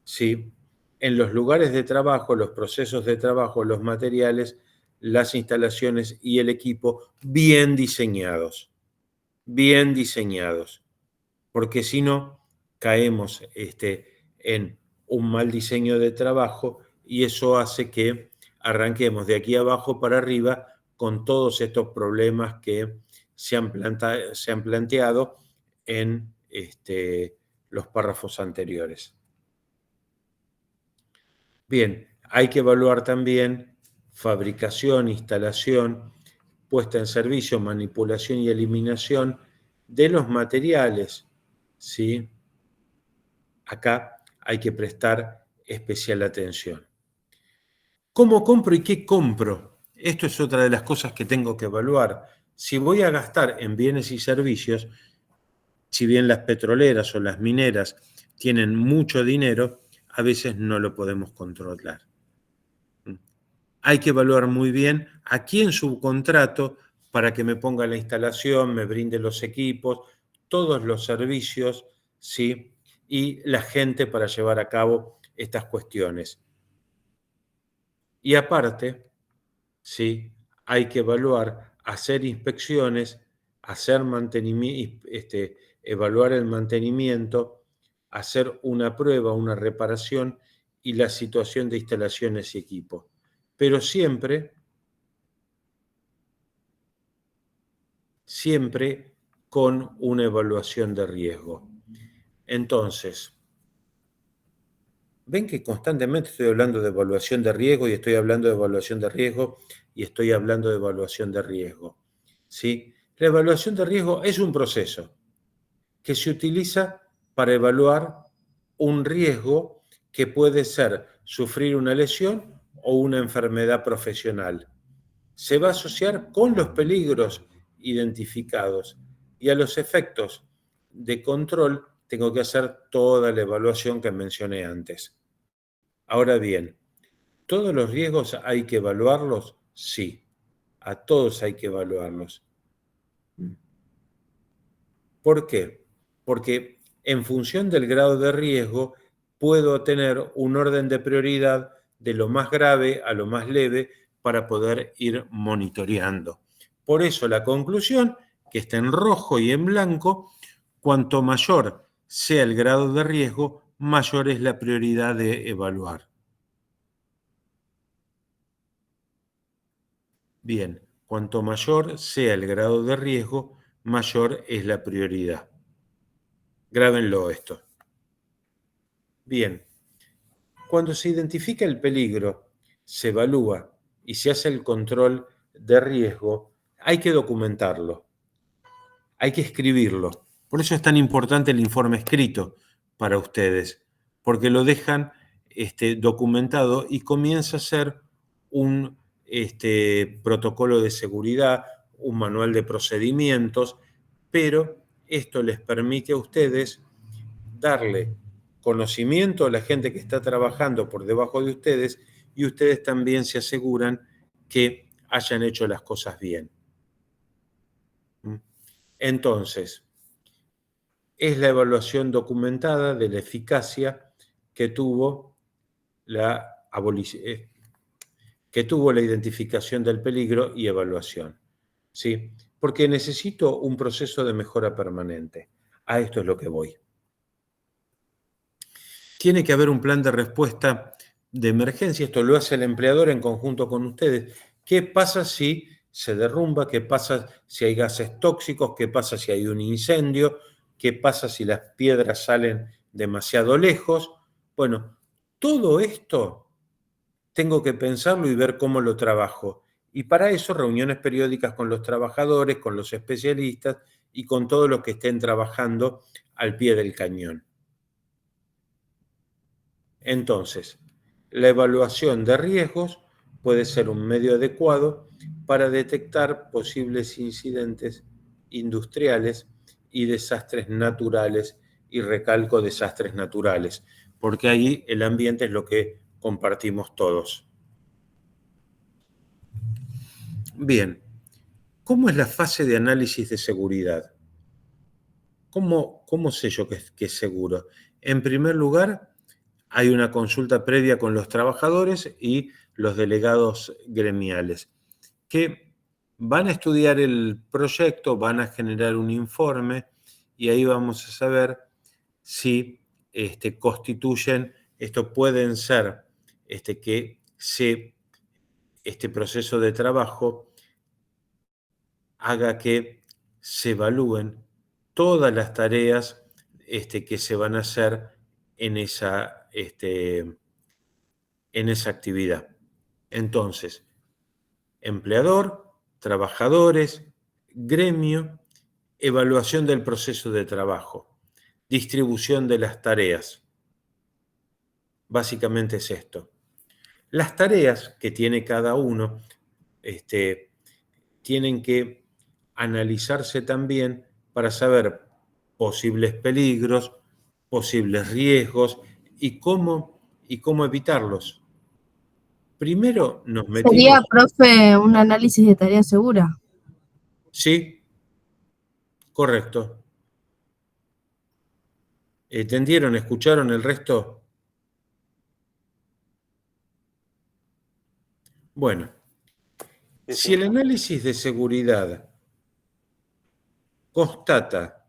sí, en los lugares de trabajo, los procesos de trabajo, los materiales, las instalaciones y el equipo bien diseñados. Bien diseñados. Porque si no, caemos en un mal diseño de trabajo y eso hace que arranquemos de aquí abajo para arriba con todos estos problemas que se han planteado en los párrafos anteriores. Bien, hay que evaluar también fabricación, instalación, puesta en servicio, manipulación y eliminación de los materiales, ¿sí? Acá hay que prestar especial atención. ¿Cómo compro y qué compro? Esto es otra de las cosas que tengo que evaluar. Si voy a gastar en bienes y servicios, si bien las petroleras o las mineras tienen mucho dinero, a veces no lo podemos controlar. Hay que evaluar muy bien a quién subcontrato para que me ponga la instalación, me brinde los equipos, todos los servicios, ¿sí? Y la gente para llevar a cabo estas cuestiones. Y aparte, ¿sí? Hay que evaluar, hacer inspecciones, hacer mantenimiento, evaluar el mantenimiento, hacer una prueba, una reparación y la situación de instalaciones y equipos. Pero siempre con una evaluación de riesgo. Entonces, ven que constantemente estoy hablando de evaluación de riesgo y estoy hablando de evaluación de riesgo y estoy hablando de evaluación de riesgo. ¿Sí? La evaluación de riesgo es un proceso que se utiliza para evaluar un riesgo que puede ser sufrir una lesión o una enfermedad profesional. Se va a asociar con los peligros identificados y a los efectos de control tengo que hacer toda la evaluación que mencioné antes. Ahora bien, ¿todos los riesgos hay que evaluarlos? Sí, a todos hay que evaluarlos. ¿Por qué? Porque en función del grado de riesgo puedo tener un orden de prioridad de lo más grave a lo más leve para poder ir monitoreando. Por eso la conclusión, que está en rojo y en blanco, cuanto mayor sea el grado de riesgo, mayor es la prioridad de evaluar. Bien, cuanto mayor sea el grado de riesgo, mayor es la prioridad. Grábenlo esto. Bien, cuando se identifica el peligro, se evalúa y se hace el control de riesgo, hay que documentarlo, hay que escribirlo. Por eso es tan importante el informe escrito para ustedes, porque lo dejan documentado y comienza a ser un protocolo de seguridad, un manual de procedimientos, pero esto les permite a ustedes darle conocimiento a la gente que está trabajando por debajo de ustedes y ustedes también se aseguran que hayan hecho las cosas bien. Entonces, es la evaluación documentada de la eficacia que tuvo la identificación del peligro y evaluación. ¿Sí? Porque necesito un proceso de mejora permanente. A esto es lo que voy. Tiene que haber un plan de respuesta de emergencia. Esto lo hace el empleador en conjunto con ustedes. ¿Qué pasa si se derrumba? ¿Qué pasa si hay gases tóxicos? ¿Qué pasa si hay un incendio? ¿Qué pasa si las piedras salen demasiado lejos? Bueno, todo esto tengo que pensarlo y ver cómo lo trabajo. Y para eso reuniones periódicas con los trabajadores, con los especialistas y con todos los que estén trabajando al pie del cañón. Entonces, la evaluación de riesgos puede ser un medio adecuado para detectar posibles incidentes industriales y desastres naturales, y recalco desastres naturales, porque ahí el ambiente es lo que compartimos todos. Bien, ¿cómo es la fase de análisis de seguridad? ¿Cómo sé yo que es seguro? En primer lugar, hay una consulta previa con los trabajadores y los delegados gremiales, que van a estudiar el proyecto, van a generar un informe y ahí vamos a saber si constituyen, esto pueden ser que este proceso de trabajo haga que se evalúen todas las tareas que se van a hacer en esa actividad. Entonces, empleador, trabajadores, gremio, evaluación del proceso de trabajo, distribución de las tareas. Básicamente es esto. Las tareas que tiene cada uno tienen que analizarse también para saber posibles peligros, posibles riesgos y cómo evitarlos. Primero nos metimos... ¿Sería, profe, un análisis de tarea segura? Sí, correcto. ¿Entendieron? ¿Escucharon el resto? Bueno, si el análisis de seguridad constata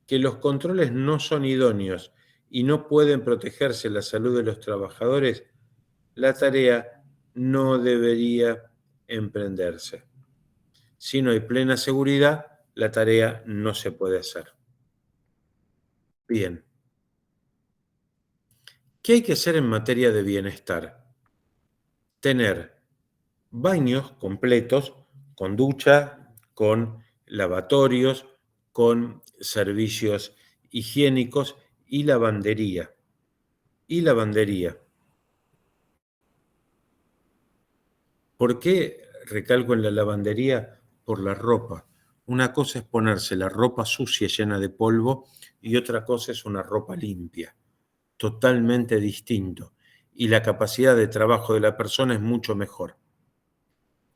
que los controles no son idóneos y no pueden protegerse la salud de los trabajadores, la tarea no debería emprenderse. Si no hay plena seguridad, la tarea no se puede hacer. Bien. ¿Qué hay que hacer en materia de bienestar? Tener baños completos, con ducha, con lavatorios, con servicios higiénicos y lavandería. ¿Por qué recalco en la lavandería? Por la ropa. Una cosa es ponerse la ropa sucia llena de polvo y otra cosa es una ropa limpia. Totalmente distinto. y la capacidad de trabajo de la persona es mucho mejor.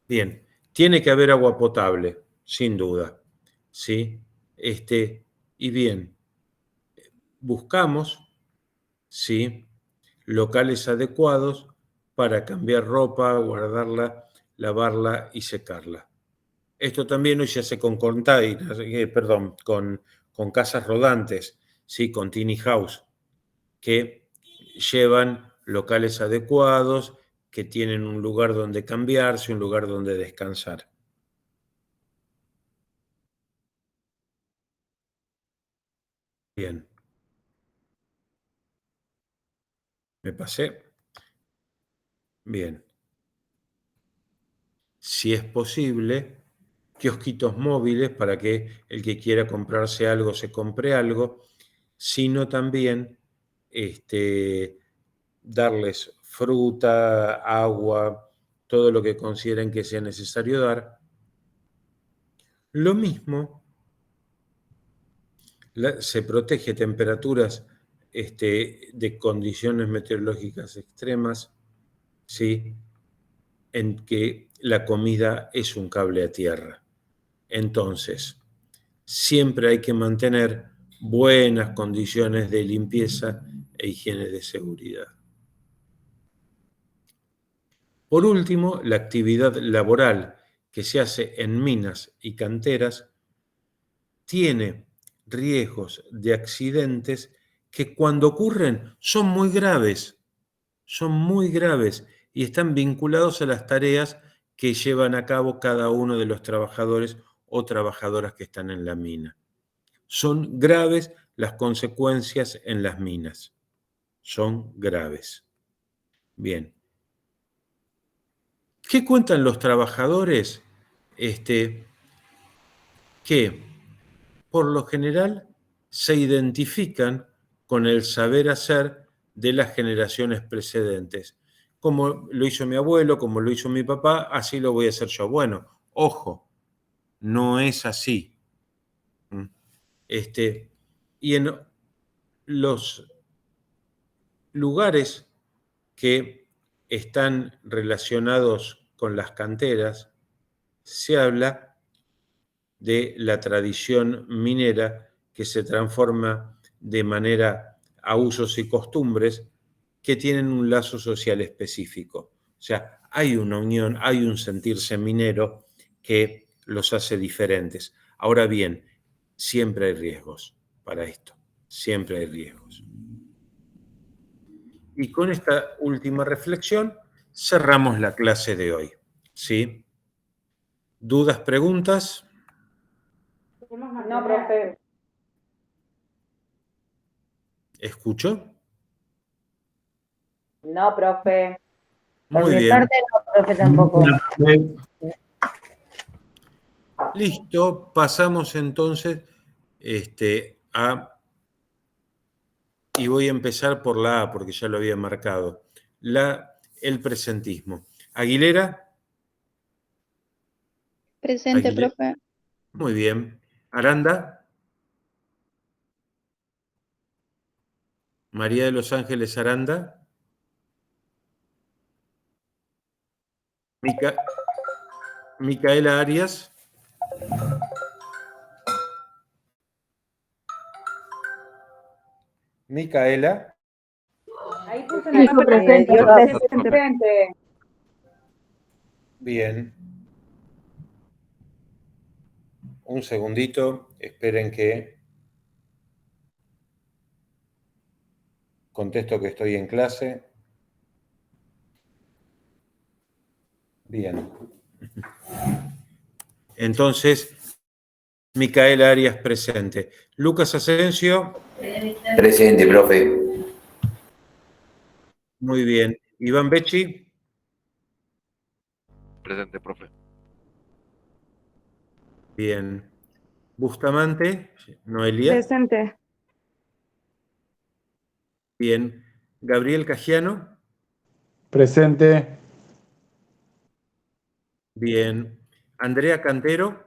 Bien, tiene que haber agua potable, sin duda, ¿sí? Y bien, buscamos, ¿sí?, locales adecuados para cambiar ropa, guardarla, lavarla y secarla. Esto también hoy se hace con containers, con casas rodantes, ¿sí?, con tiny house, que llevan locales adecuados, que tienen un lugar donde cambiarse, un lugar donde descansar. Bien. ¿Me pasé? Bien. Si es posible, kiosquitos móviles para que el que quiera comprarse algo se compre algo, sino también darles fruta, agua, todo lo que consideren que sea necesario dar. Lo mismo, se protege temperaturas de condiciones meteorológicas extremas, ¿sí?, en que la comida es un cable a tierra. Entonces, siempre hay que mantener buenas condiciones de limpieza e higiene de seguridad. Por último, la actividad laboral que se hace en minas y canteras tiene riesgos de accidentes que cuando ocurren son muy graves y están vinculados a las tareas que llevan a cabo cada uno de los trabajadores o trabajadoras que están en la mina. Son graves las consecuencias en las minas. Son graves. Bien. ¿Qué cuentan los trabajadores? Que por lo general se identifican con el saber hacer de las generaciones precedentes. Como lo hizo mi abuelo, como lo hizo mi papá, así lo voy a hacer yo. Bueno, ojo, no es así. Y en los lugares que están relacionados con las canteras, se habla de la tradición minera que se transforma de manera a usos y costumbres que tienen un lazo social específico. O sea, hay una unión, hay un sentirse minero que los hace diferentes. Ahora bien, siempre hay riesgos para esto, siempre hay riesgos. Y con esta última reflexión cerramos la clase de hoy, ¿sí? ¿Dudas, preguntas? No, profe. ¿Escucho? No, profe. Muy Por mi bien. parte, no, profe, tampoco. Listo, pasamos entonces y voy a empezar por la A, porque ya lo había marcado. El presentismo. ¿Aguilera? Presente, profe. Muy bien. ¿Aranda? María de los Ángeles Aranda. Micaela Arias. Micaela. Ahí puse una presente. Bien. Un segundito, esperen que contesto que estoy en clase. Bien. Entonces, Micaela Arias presente. Lucas Asensio. Presente, profe. Muy bien. Iván Becci. Presente, profe. Bien. Bustamante, Noelia. Presente. Bien. Gabriel Cajiano. Presente. Bien. Andrea Cantero.